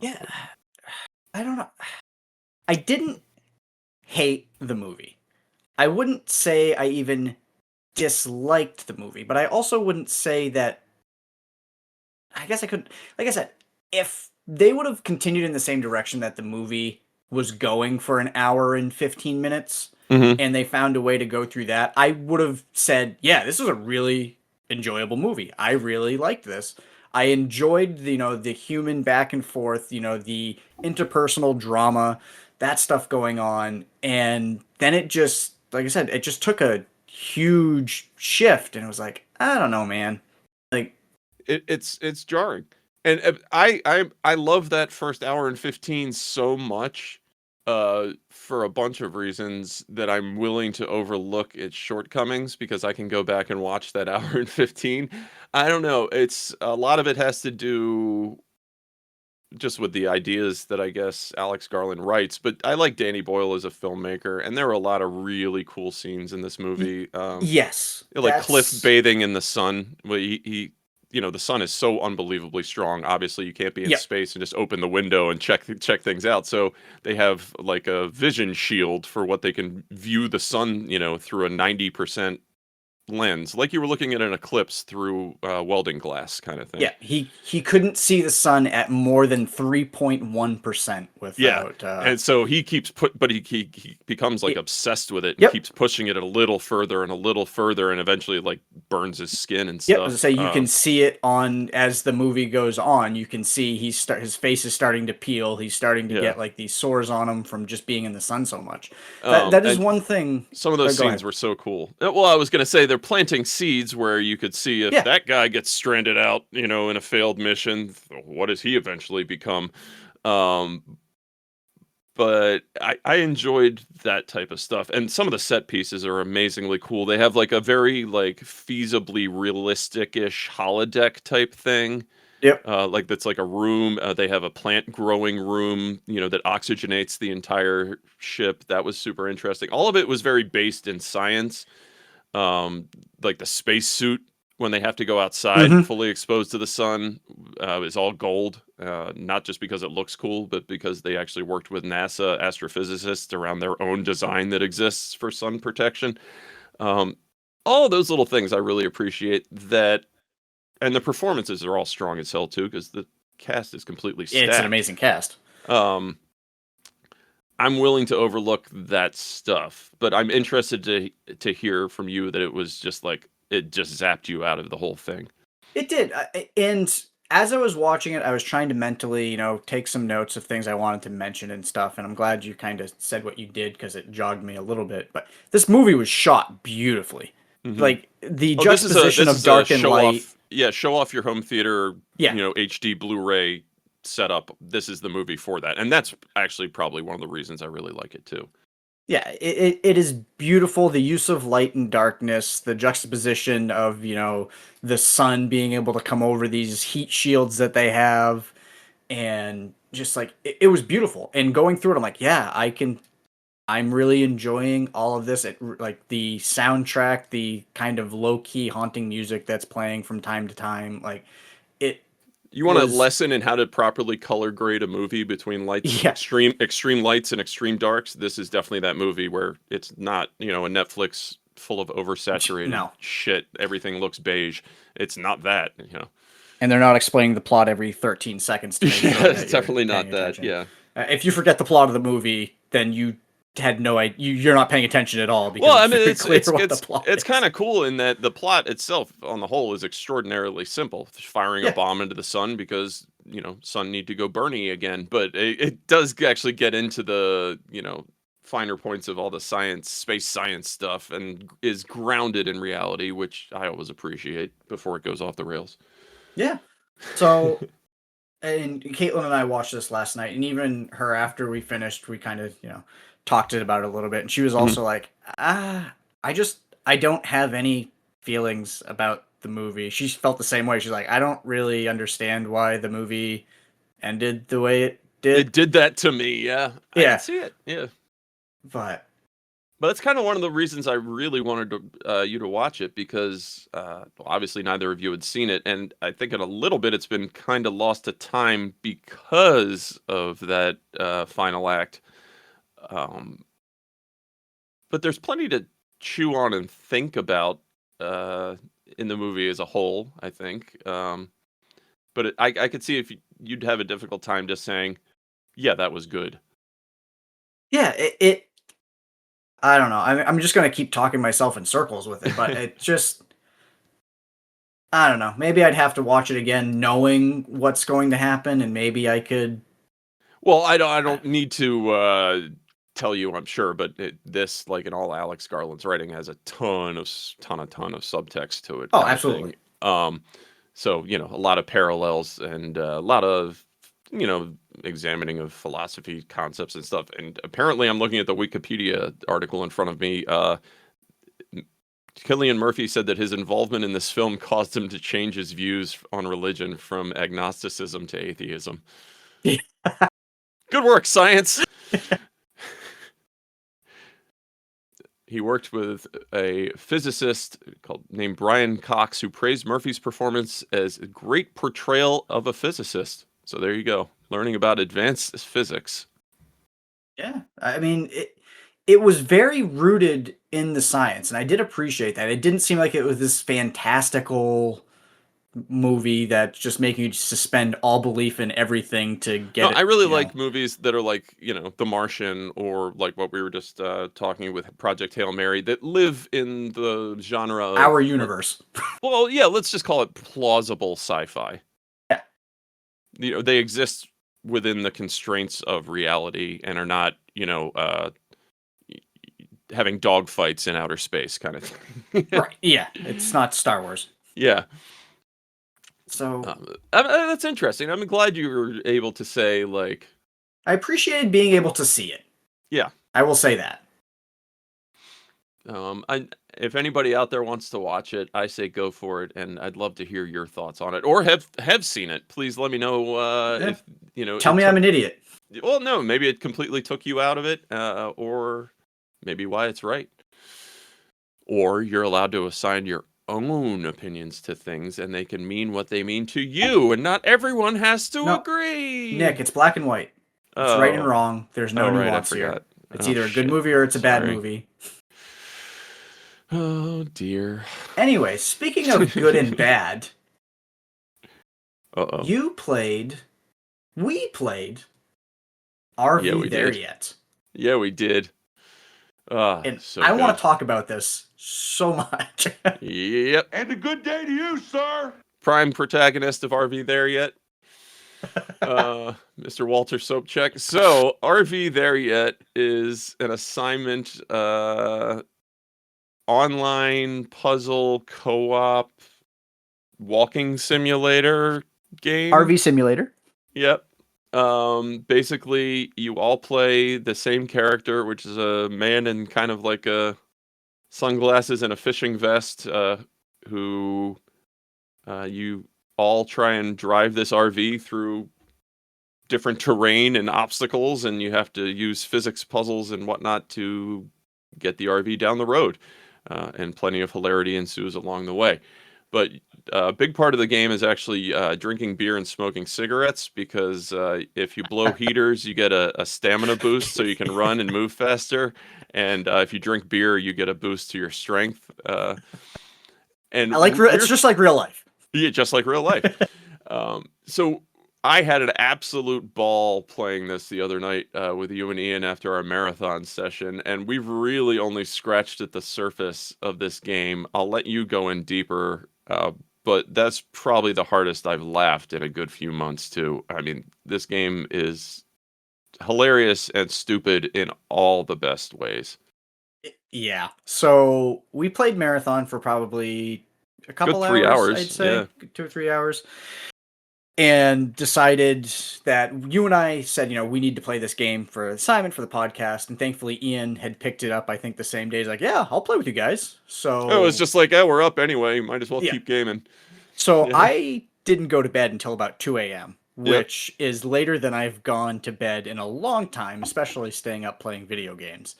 Yeah. I don't know. I didn't hate the movie. I wouldn't say I even disliked the movie, but I also wouldn't say that. I guess I could. Like I said, if they would have continued in the same direction that the movie was going for an hour and 15 minutes, Mhm. and they found a way to go through that, I would have said, yeah, this was a really enjoyable movie. I really liked this. I enjoyed the human back and forth, the interpersonal drama, that stuff going on, and then it just, like I said, it just took a huge shift, and it was like, I don't know, man. Like, It's jarring, and I love that first hour and 15 so much, for a bunch of reasons that I'm willing to overlook its shortcomings because I can go back and watch that hour and 15. I don't know. It's a lot of it has to do just with the ideas that I guess Alex Garland writes, but I like Danny Boyle as a filmmaker, and there were a lot of really cool scenes in this movie. yes, Like Cliff bathing in the sun. Where the sun is so unbelievably strong. Obviously, you can't be in Yep. space and just open the window and check things out. So they have like a vision shield for what they can view the sun, through a 90% lens, like you were looking at an eclipse through welding glass, kind of thing. Yeah, he couldn't see the sun at more than 3.1% Yeah, without. and so he keeps but he becomes like obsessed with it and Yep. keeps pushing it a little further and a little further, and eventually like burns his skin and Yep, stuff. as I say, you can see it on as the movie goes on. You can see his face is starting to peel. He's starting to Yeah. get like these sores on him from just being in the sun so much. That is and one thing. Some of those Go scenes ahead. were so cool. Well, I was going to say they're planting seeds where you could see if Yeah. that guy gets stranded out, in a failed mission, what does he eventually become? But I enjoyed that type of stuff, and some of the set pieces are amazingly cool. They have like a very like feasibly realistic-ish holodeck type thing. Yep. Like that's like a room. They have a plant growing room, that oxygenates the entire ship. That was super interesting. All of it was very based in science. Like the space suit when they have to go outside, Mhm. fully exposed to the sun, is all gold. Not just because it looks cool, but because they actually worked with NASA astrophysicists around their own design that exists for sun protection. All of those little things I really appreciate that. And the performances are all strong as hell too, because the cast is completely stacked. It's an amazing cast. I'm willing to overlook that stuff, but I'm interested to hear from you that it was just like it just zapped you out of the whole thing. It did, and as I was watching it, I was trying to mentally, take some notes of things I wanted to mention and stuff. And I'm glad you kind of said what you did because it jogged me a little bit. But this movie was shot beautifully. Mhm. Like the Oh, juxtaposition this of is dark a and show light. off. Yeah, show off your home theater. Yeah. HD Blu-ray setup. This is the movie for that, and that's actually probably one of the reasons I really like it too. Yeah, it is beautiful. The use of light and darkness, the juxtaposition of, the sun being able to come over these heat shields that they have, and just like it was beautiful. And going through it, I'm like, yeah, I'm really enjoying all of this. Like the soundtrack, the kind of low key haunting music that's playing from time to time, like it. You want a was- lesson in how to properly color grade a movie between lights, Yeah. extreme lights and extreme darks? This is definitely that movie where it's not, a Netflix full of oversaturated No. shit. Everything looks beige. It's not that, And they're not explaining the plot every 13 seconds to make sure Yeah, that it's you're definitely not paying that. attention. Yeah. If you forget the plot of the movie, then you had no idea. You're not paying attention at all because Well, I it's mean, very it's clear it's what the it's plot it's is. kind of cool in that the plot itself, on the whole, is extraordinarily simple. Firing a Yeah. bomb into the sun because sun need to go Bernie again. But it does actually get into the finer points of all the space science stuff, and is grounded in reality, which I always appreciate before it goes off the rails. Yeah. So, and Caitlin and I watched this last night, and even her after we finished, we kind of talked about it a little bit, and she was also like, I don't have any feelings about the movie. She felt the same way. She's like, I don't really understand why the movie ended the way it did. It did that to me, yeah. I Yeah. can see it, yeah. But that's kind of one of the reasons I really wanted you to watch it, because obviously neither of you had seen it, and I think in a little bit it's been kind of lost to time because of that final act. But there's plenty to chew on and think about in the movie as a whole, I think. But I could see if you'd have a difficult time just saying, yeah, that was good. yeah, I don't know. I'm just gonna keep talking myself in circles with it, but it just, I don't know. Maybe I'd have to watch it again, knowing what's going to happen, and maybe I could. Well, I don't need to tell you, I'm sure, but this, like in all Alex Garland's writing, has a ton of subtext to it. Oh, kind of absolutely. thing. So a lot of parallels and a lot of examining of philosophy concepts and stuff. And apparently, I'm looking at the Wikipedia article in front of me. Cillian Murphy said that his involvement in this film caused him to change his views on religion from agnosticism to atheism. Good work, science. He worked with a physicist named Brian Cox, who praised Murphy's performance as a great portrayal of a physicist. So there you go, learning about advanced physics. Yeah, I mean, it was very rooted in the science, and I did appreciate that. It didn't seem like it was this fantastical movie that's just making you suspend all belief in everything to get it. I really like movies that are like, The Martian, or like what we were just talking with Project Hail Mary, that live in the genre of our universe. Well, yeah, let's just call it plausible sci-fi. Yeah. They exist within the constraints of reality and are not, having dogfights in outer space kind of thing. Right. Yeah. It's not Star Wars. Yeah. So that's interesting. I'm glad you were able to say, like, I appreciated being able to see it. Yeah. I will say that. If anybody out there wants to watch it, I say go for it, and I'd love to hear your thoughts on it, or have seen it. Please let me know if Tell me I'm an idiot. Well, no, maybe it completely took you out of it, or maybe Wyatt's right. Or you're allowed to assign your own opinions to things, and they can mean what they mean to you, and not everyone has to agree. Nick, it's black and white. It's right and wrong. There's no nuance here. It's either a good movie or it's a bad movie. Oh, dear. Anyway, speaking of good and bad, we played RV There Yet. Yeah, we did. And so I want to talk about this so much. Yep. And a good day to you, sir. Prime protagonist of RV There Yet. Mr. Walter Soapcheck. So, RV There Yet is an assignment, online puzzle co-op walking simulator game. RV simulator. Yep. Basically, you all play the same character, which is a man in kind of like a sunglasses and a fishing vest, who you all try and drive this RV through different terrain and obstacles, and you have to use physics puzzles and whatnot to get the RV down the road, and plenty of hilarity ensues along the way. But a big part of the game is actually drinking beer and smoking cigarettes, because if you blow heaters, you get a stamina boost so you can run and move faster. And if you drink beer, you get a boost to your strength. And it's just like real life. Yeah, just like real life. So I had an absolute ball playing this the other night with you and Ian after our marathon session, and we've really only scratched at the surface of this game. I'll let you go in deeper, but that's probably the hardest I've laughed in a good few months, too. I mean, this game is hilarious and stupid in all the best ways. Yeah. So we played Marathon for probably a couple Good 3 hours, hours, I'd say, yeah. 2 or 3 hours, and decided that you and I said, we need to play this game for assignment for the podcast. And thankfully, Ian had picked it up, I think, the same day. He's like, yeah, I'll play with you guys. Oh, it's So, just like, we're up anyway. Might as well yeah. keep gaming. So Yeah. I didn't go to bed until about 2 a.m., Yep. which is later than I've gone to bed in a long time, especially staying up playing video games.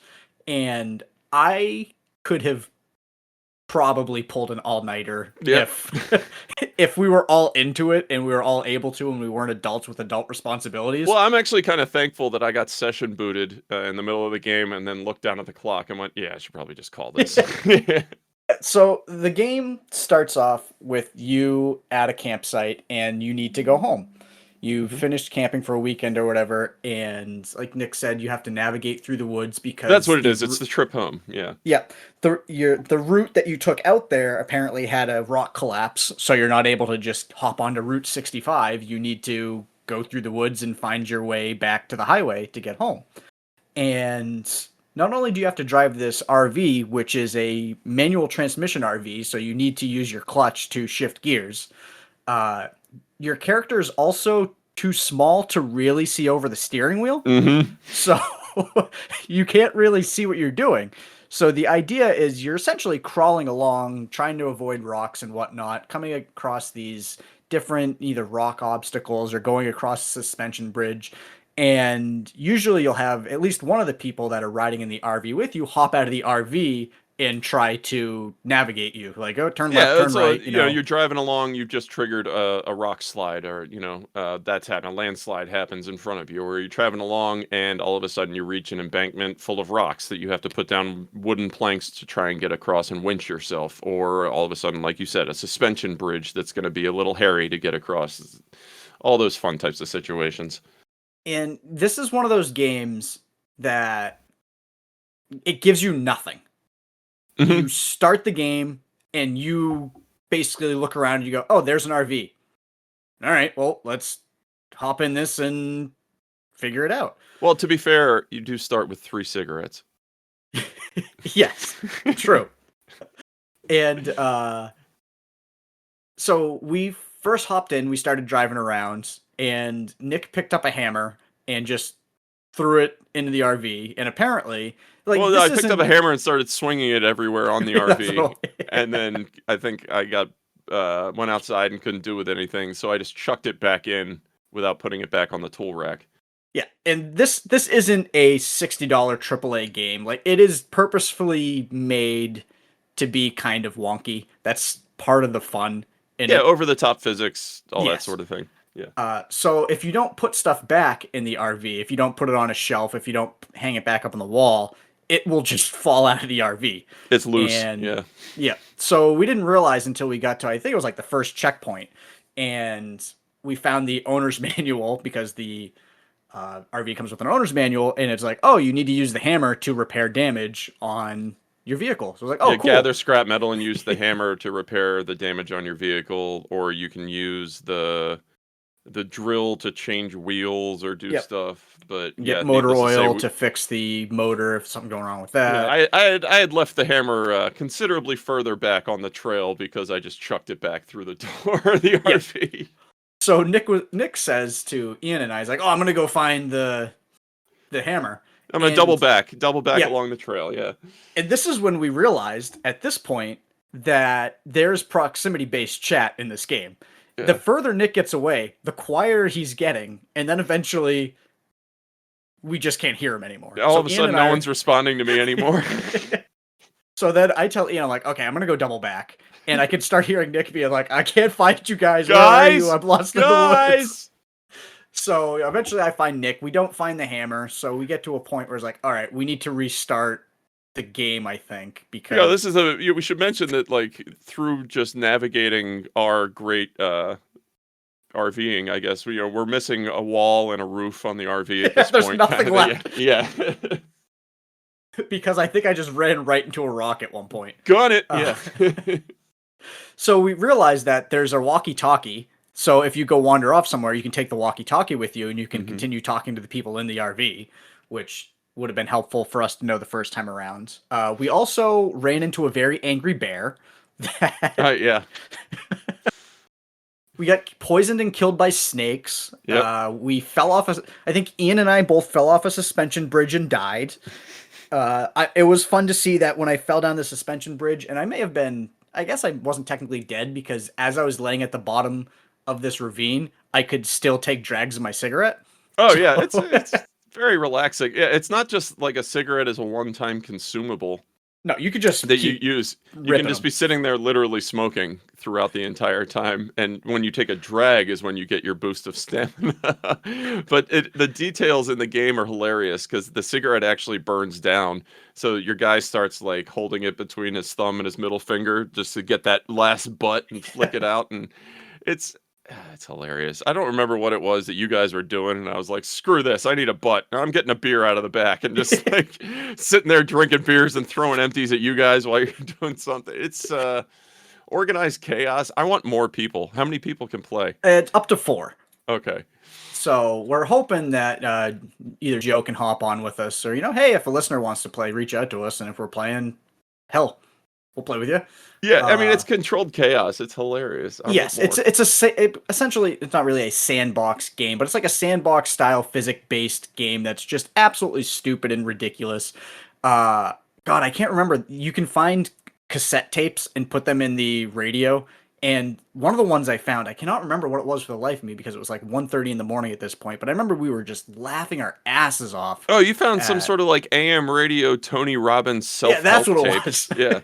And I could have probably pulled an all-nighter Yep. if we were all into it and we were all able to and we weren't adults with adult responsibilities. Well, I'm actually kind of thankful that I got session booted in the middle of the game and then looked down at the clock and went, yeah, I should probably just call this. So the game starts off with you at a campsite and you need to go home. You finished camping for a weekend or whatever, and like Nick said, you have to navigate through the woods because That's what it is. It's the trip home. Yeah. Yeah, the route that you took out there apparently had a rock collapse, so you're not able to just hop onto Route 65. You need to go through the woods and find your way back to the highway to get home. And not only do you have to drive this RV, which is a manual transmission RV, so you need to use your clutch to shift gears. Your character is also too small to really see over the steering wheel. Mm-hmm. So you can't really see what you're doing. So the idea is you're essentially crawling along, trying to avoid rocks and whatnot, coming across these different either rock obstacles or going across a suspension bridge. And usually you'll have at least one of the people that are riding in the RV with you hop out of the RV and try to navigate you. Like, oh, turn left, turn right. You're driving along, you've just triggered a rock slide, or, that's happened. A landslide happens in front of you, or you're traveling along and all of a sudden you reach an embankment full of rocks that you have to put down wooden planks to try and get across and winch yourself. Or all of a sudden, like you said, a suspension bridge that's going to be a little hairy to get across. All those fun types of situations. And this is one of those games that it gives you nothing. Mm-hmm. You start the game and you basically look around and you go, oh, there's an RV. All right, well, let's hop in this and figure it out. Well, to be fair, you do start with 3 cigarettes. Yes, true. And so we first hopped in, we started driving around, and Nick picked up a hammer and just threw it into the RV. And apparently, I picked up a hammer and started swinging it everywhere on the RV. Right. And then I think I went outside and couldn't do with anything, so I just chucked it back in without putting it back on the tool rack. Yeah, and this isn't a $60 AAA game. Like, it is purposefully made to be kind of wonky. That's part of the fun. Over the top physics, all that Yes. sort of thing. Yeah. So if you don't put stuff back in the RV, if you don't put it on a shelf, if you don't hang it back up on the wall, it will just fall out of the RV. It's loose. And yeah. So we didn't realize until we got to, I think it was like the first checkpoint, and we found the owner's manual because the RV comes with an owner's manual, and it's like, oh, you need to use the hammer to repair damage on your vehicle. So I was like, oh, cool. Gather scrap metal and use the hammer to repair the damage on your vehicle, or you can use the drill to change wheels or do stuff. But get motor oil to fix the motor if something going wrong with that. Yeah, I had left the hammer considerably further back on the trail because I just chucked it back through the door of the RV. So Nick says to Ian and I, he's like, oh, I'm gonna go find the hammer. I'm gonna double back along the trail. Yeah. And this is when we realized at this point that there's proximity-based chat in this game. Yeah. The further Nick gets away, the quieter he's getting, and then eventually we just can't hear him anymore. All of a sudden, no one's responding to me anymore. So then I tell Ian, I'm like, okay, I'm gonna go double back, and I can start hearing Nick being like, I can't find you guys. Where are you? I'm lost in the woods. So eventually I find Nick. We don't find the hammer, so we get to a point where it's like, all right, we need to restart the game, I think, because this is we should mention that, like, through just navigating our great RVing, I guess. We're missing a wall and a roof on the RV at Yeah, this there's point. nothing left. Yeah. Because I think I just ran right into a rock at one point. Got it. Yeah. So we realized that there's a walkie-talkie. So if you go wander off somewhere, you can take the walkie-talkie with you and you can continue talking to the people in the RV, which would have been helpful for us to know the first time around. We also ran into a very angry bear. Yeah. We got poisoned and killed by snakes. Yep. We fell off. I think Ian and I both fell off a suspension bridge and died. It was fun to see that when I fell down the suspension bridge, and I guess I wasn't technically dead because as I was laying at the bottom of this ravine, I could still take drags of my cigarette. Oh yeah, it's very relaxing. Yeah, it's not just like a cigarette as a one-time consumable No, you could just that you use. You ripping can just them. be sitting there literally smoking throughout the entire time. And when you take a drag is when you get your boost of stamina. But the details in the game are hilarious because the cigarette actually burns down. So your guy starts like holding it between his thumb and his middle finger just to get that last butt and flick it out. And it's hilarious. I don't remember what it was that you guys were doing, and I was like, screw this, I need a butt. I'm getting a beer out of the back and just like sitting there drinking beers and throwing empties at you guys while you're doing something. It's organized chaos. I want more people. How many people can play? It's up to 4. Okay. So we're hoping that either Joe can hop on with us, or hey, if a listener wants to play, reach out to us, and if we're playing, hell, we'll play with you. Yeah, I mean it's controlled chaos. It's hilarious. Yes, essentially it's not really a sandbox game, but it's like a sandbox style physics based game that's just absolutely stupid and ridiculous. God, I can't remember. You can find cassette tapes and put them in the radio. And one of the ones I found, I cannot remember what it was for the life of me because it was like 1:30 in the morning at this point. But I remember we were just laughing our asses off. Oh, you found some sort of like AM radio Tony Robbins self-help that's what it tape. was. Yeah.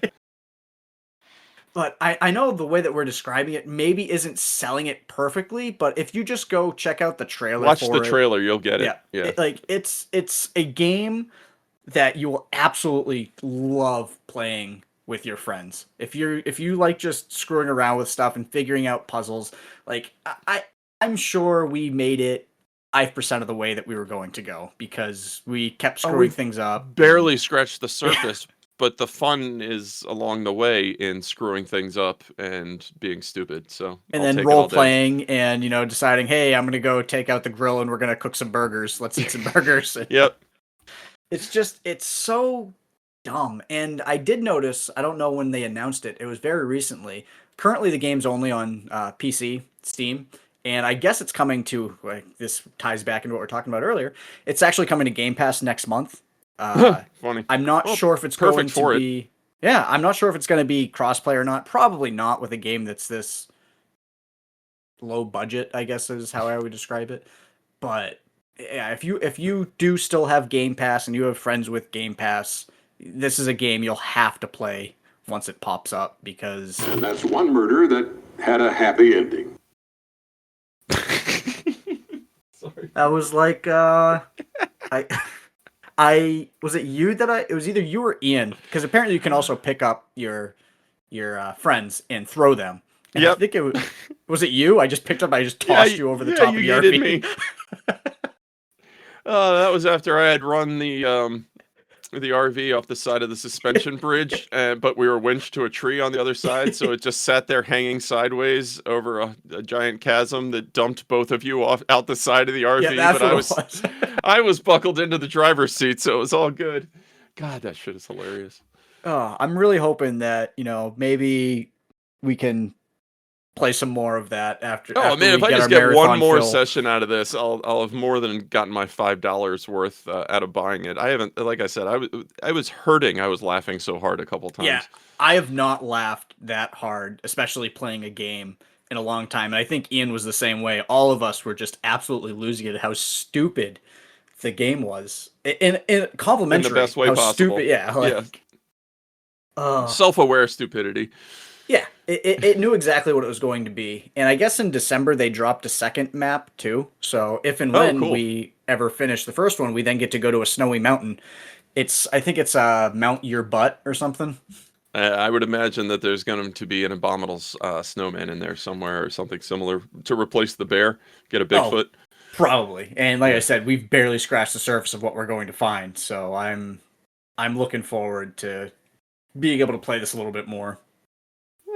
But I know the way that we're describing it maybe isn't selling it perfectly, but if you just go check out the trailer Watch for the it, trailer, you'll get it. Yeah. It's a game that you will absolutely love playing with your friends. If you like just screwing around with stuff and figuring out puzzles, like I'm sure we made it 5% of the way that we were going to go because we kept screwing things up. Barely scratched the surface. But the fun is along the way in screwing things up and being stupid. So and then role playing and deciding, hey, I'm gonna go take out the grill and we're gonna cook some burgers. Let's eat some burgers. Yep. It's so dumb. And I did notice, I don't know when they announced it. It was very recently. Currently, the game's only on PC, Steam, and I guess it's coming to this ties back into what we were talking about earlier. It's actually coming to Game Pass next month. Funny. I'm not sure if it's going to it. be. Yeah, I'm not sure if it's going to be crossplay or not. Probably not with a game that's this low budget, I guess is how I would describe it. But yeah, if you do still have Game Pass and you have friends with Game Pass, this is a game you'll have to play once it pops up because. And that's one murder that had a happy ending. Sorry. That was like was it you that it was either you or Ian, because apparently you can also pick up your friends and throw them. And I think it was it you? I just tossed you over the top of the RV. Me. That was after I had run the RV off the side of the suspension bridge, but we were winched to a tree on the other side, so it just sat there hanging sideways over a giant chasm that dumped both of you out the side of the RV. Yeah, that's but what it was. I was buckled into the driver's seat, so it was all good. God, that shit is hilarious. Oh, I'm really hoping that maybe we can play some more of that after. Oh after man, if I just get one more session out of this, I'll have more than gotten my $5 worth out of buying it. I haven't, like I said, I was hurting. I was laughing so hard a couple times. Yeah, I have not laughed that hard, especially playing a game in a long time. And I think Ian was the same way. All of us were just absolutely losing it. How stupid the game was, in complimentary, in the best way possible. Stupid, yeah. Self-aware stupidity. Yeah, it knew exactly what it was going to be. And I guess in December they dropped a second map too. So if and when we ever finish the first one, we then get to go to a snowy mountain. I think it's Mount Your Butt or something. I would imagine that there's going to be an abominable snowman in there somewhere or something similar to replace the bear. Get a Oh, Bigfoot. probably. And like I Yeah. said, we've barely scratched the surface of what we're going to find. So I'm looking forward to being able to play this a little bit more.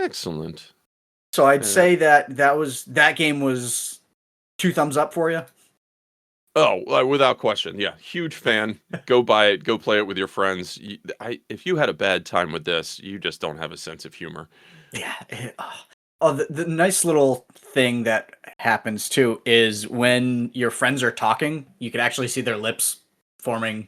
Excellent. So I'd Yeah, say that game was 2 thumbs up for you. Without question. Yeah, huge fan. Go buy it. Go play it with your friends. If you had a bad time with this, you just don't have a sense of humor. Yeah. The nice little thing that happens too is when your friends are talking, you can actually see their lips forming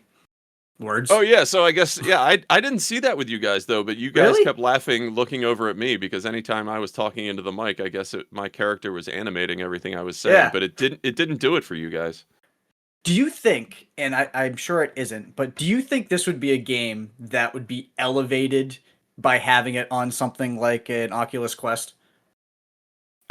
words. Oh yeah, so I guess I didn't see that with you guys though, but you guys Really? kept laughing, looking over at me because anytime I was talking into the mic, I guess my character was animating everything I was saying, Yeah. but it didn't do it for you guys. Do you think, and I'm sure it isn't, but do you think this would be a game that would be elevated by having it on something like an Oculus Quest?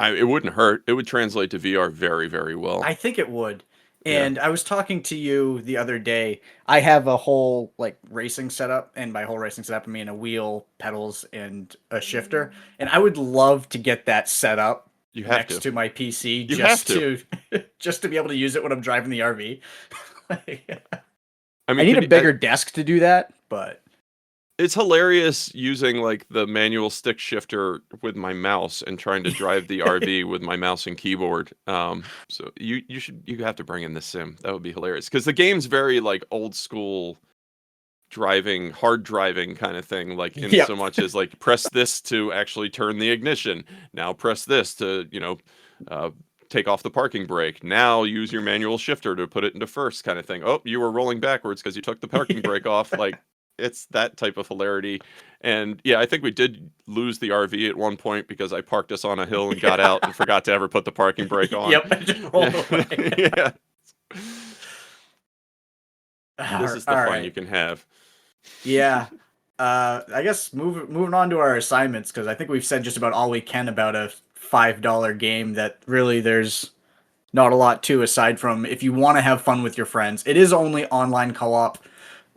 It wouldn't hurt. It would translate to VR very, very well. I think it would. Yeah. And I was talking to you the other day. I have a whole like racing setup, and by whole racing setup, I mean a wheel, pedals, and a shifter. And I would love to get that set up You have next to. to my PC You just have to. just to be able to use it when I'm driving the RV. I I mean, need a bigger desk to do that, but it's hilarious using like the manual stick shifter with my mouse and trying to drive the RV with my mouse and keyboard. So you have to bring in the sim. That would be hilarious because the game's very like old school driving, hard driving kind of thing. Like in Yep. so much as like press this to actually turn the ignition. Now press this to take off the parking brake. Now use your manual shifter to put it into first kind of thing. Oh, you were rolling backwards because you took the parking brake off. Like it's that type of hilarity. And yeah, I think we did lose the RV at one point because I parked us on a hill and got out and forgot to ever put the parking brake on. Yep, I just rolled away. Yeah. This is the All fun right. you can have. Yeah. I guess moving on to our assignments, because I think we've said just about all we can about a $5 game that really there's not a lot to aside from if you want to have fun with your friends. It is only online co-op,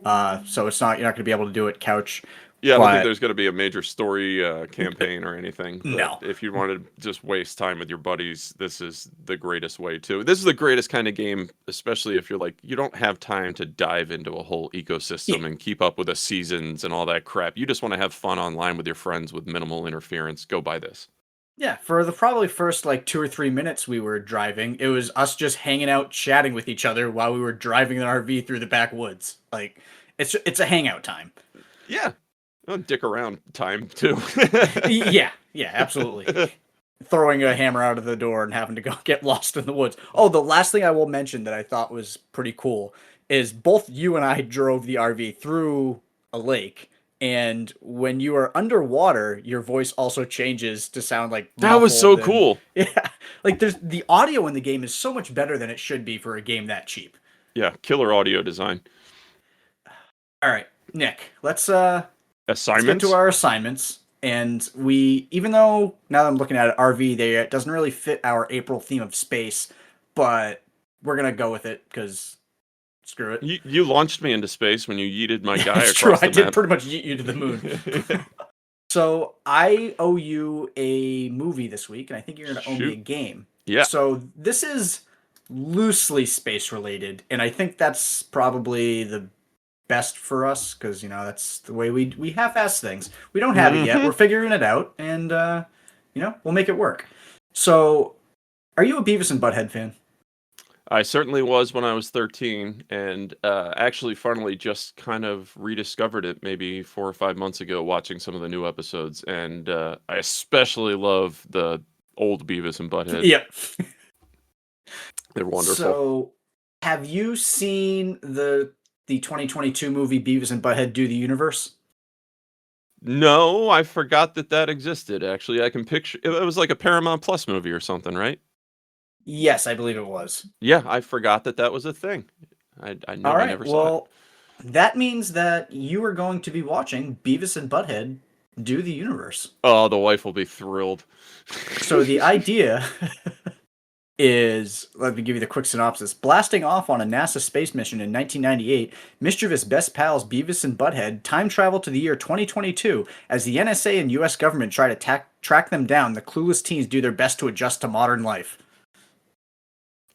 so you're not going to be able to do it couch. Yeah, I don't think But- there's going to be a major story campaign or anything. But No. if you want to just waste time with your buddies, this is the greatest way to. This is the greatest kind of game, especially if you're like, you don't have time to dive into a whole ecosystem and keep up with the seasons and all that crap. You just want to have fun online with your friends with minimal interference. Go buy this. Yeah, for the probably first like 2 or 3 minutes we were driving, it was us just hanging out, chatting with each other while we were driving an RV through the backwoods. Like, it's a hangout time. Yeah. Oh, dick around time, too. Yeah, absolutely. Throwing a hammer out of the door and having to go get lost in the woods. Oh, the last thing I will mention that I thought was pretty cool is both you and I drove the RV through a lake, and when you are underwater, your voice also changes to sound like That was so muffled and- cool. Yeah, like the audio in the game is so much better than it should be for a game that cheap. Yeah, killer audio design. All right, Nick, let's get Assignments? to our assignments. And even though now that I'm looking at it, RV there, it doesn't really fit our April theme of space, but we're gonna go with it because screw it. You launched me into space when you yeeted my guy It's true. across I the did map. pretty much yeet you to the moon. So I owe you a movie this week, and I think you're gonna owe me a Shoot. game. Yeah. So this is loosely space related, and I think that's probably the best for us because that's the way we half-ass things. We don't have it yet. We're figuring it out, and we'll make it work. So, are you a Beavis and Butthead fan? I certainly was when I was 13, and actually, funnily, just kind of rediscovered it maybe 4 or 5 months ago, watching some of the new episodes, and I especially love the old Beavis and Butthead. Yep. They're wonderful. So, have you seen the 2022 movie Beavis and Butthead Do the Universe? No, I forgot that existed. Actually, I can picture it was like a Paramount Plus movie or something, right? Yes, I believe it was. Yeah, I forgot that was a thing. I know All I right. never saw Well, that means that you are going to be watching Beavis and Butthead Do the Universe. it. Oh, the wife will be thrilled. So the idea is, let me give you the quick synopsis. Blasting off on a NASA space mission in 1998, mischievous best pals Beavis and Butthead time travel to the year 2022 as the NSA and US government try to track them down. The clueless teens do their best to adjust to modern life.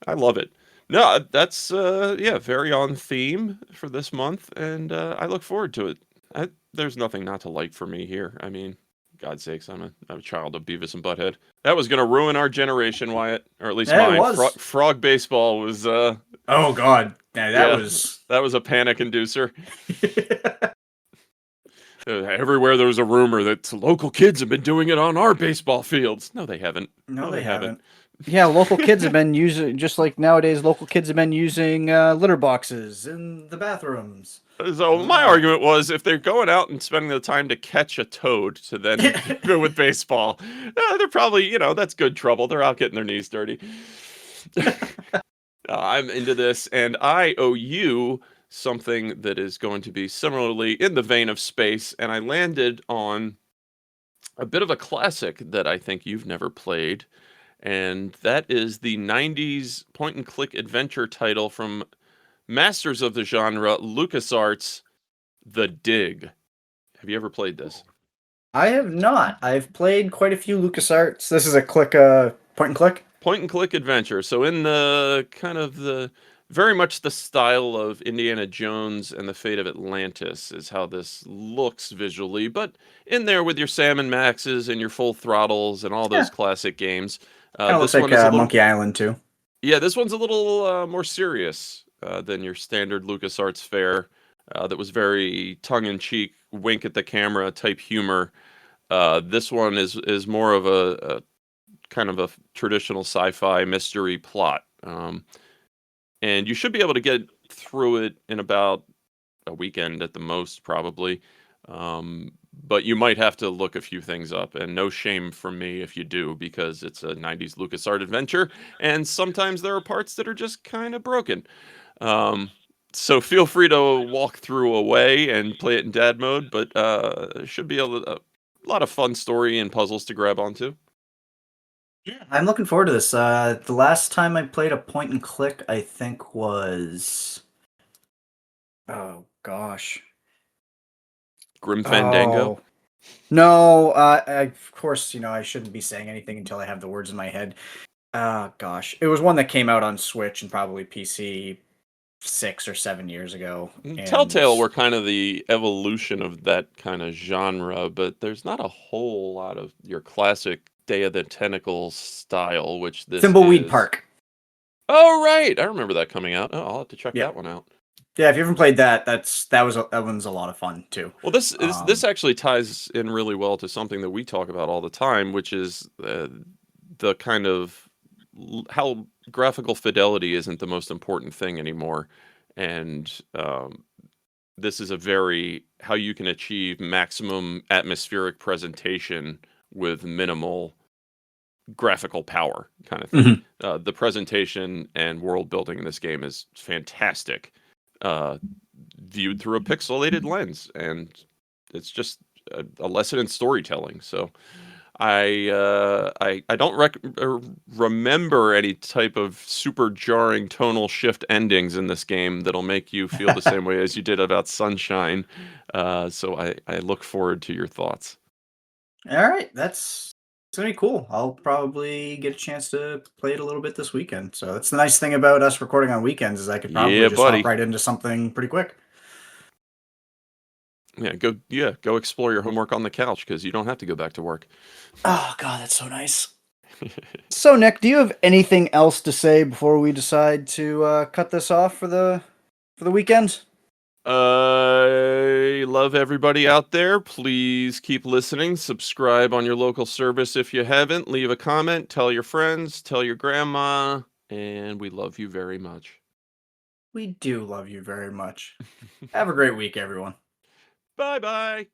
I love it. No, that's yeah, very on theme for this month, and I look forward to it. There's nothing not to like for me here. I mean, God's sakes, I'm a child of Beavis and Butthead. That was gonna ruin our generation, Wyatt, or at least Yeah, it mine. was. Frog baseball was Oh God, yeah, yeah, was. that was a panic inducer. Everywhere there was a rumor that local kids have been doing it on our baseball fields. No, they haven't. No, they haven't. Yeah, local kids have been using, just like nowadays, local kids have been using litter boxes in the bathrooms. So my argument was, if they're going out and spending the time to catch a toad to then go with baseball, they're probably, that's good trouble. They're out getting their knees dirty. I'm into this, and I owe you something that is going to be similarly in the vein of space, and I landed on a bit of a classic that I think you've never played, and that is the 90s point-and-click adventure title from masters of the genre, LucasArts, The Dig. Have you ever played this? I have not. I've played quite a few LucasArts. This is a point and click? Point and click adventure. So in the kind of the very much the style of Indiana Jones and the Fate of Atlantis is how this looks visually, but in there with your Sam & Maxes and your Full Throttles and all those classic games. Kind of looks like Monkey Island too. Yeah, this one's a little more serious than your standard LucasArts fare. That was very tongue-in-cheek, wink at the camera type humor. This one is more of a kind of a traditional sci-fi mystery plot. And you should be able to get through it in about a weekend at the most, probably. But you might have to look a few things up, and no shame from me if you do, because it's a 90s LucasArts adventure, and sometimes there are parts that are just kind of broken. So feel free to walk through away and play it in dad mode, but should be a lot of fun story and puzzles to grab onto. Yeah, I'm looking forward to this. The last time I played a point and click, I think was, oh gosh, Grim Fandango. Oh. No, of course, I shouldn't be saying anything until I have the words in my head. Gosh, it was one that came out on Switch and probably PC 6 or 7 years ago. And Telltale were kind of the evolution of that kind of genre, but there's not a whole lot of your classic Day of the Tentacle style, which this Thimbleweed is. Park. Oh, right. I remember that coming out. Oh, I'll have to check that one out. Yeah, if you haven't played that, that one's a lot of fun too. Well, this actually ties in really well to something that we talk about all the time, which is the kind of how graphical fidelity isn't the most important thing anymore, and this is a very how you can achieve maximum atmospheric presentation with minimal graphical power kind of thing. The presentation and world building in this game is fantastic, viewed through a pixelated lens, and it's just a lesson in storytelling. So I don't remember any type of super jarring tonal shift endings in this game that'll make you feel the same way as you did about Sunshine. So I look forward to your thoughts. All right, that's gonna be cool. I'll probably get a chance to play it a little bit this weekend. So that's the nice thing about us recording on weekends is I could probably just hop right into something pretty quick. Go explore your homework on the couch because you don't have to go back to work. Oh God, that's so nice. So Nick, do you have anything else to say before we decide to cut this off for the weekend? I love everybody out there. Please keep listening. Subscribe on your local service if you haven't. Leave a comment. Tell your friends. Tell your grandma. And we love you very much. We do love you very much. Have a great week, everyone. Bye-bye.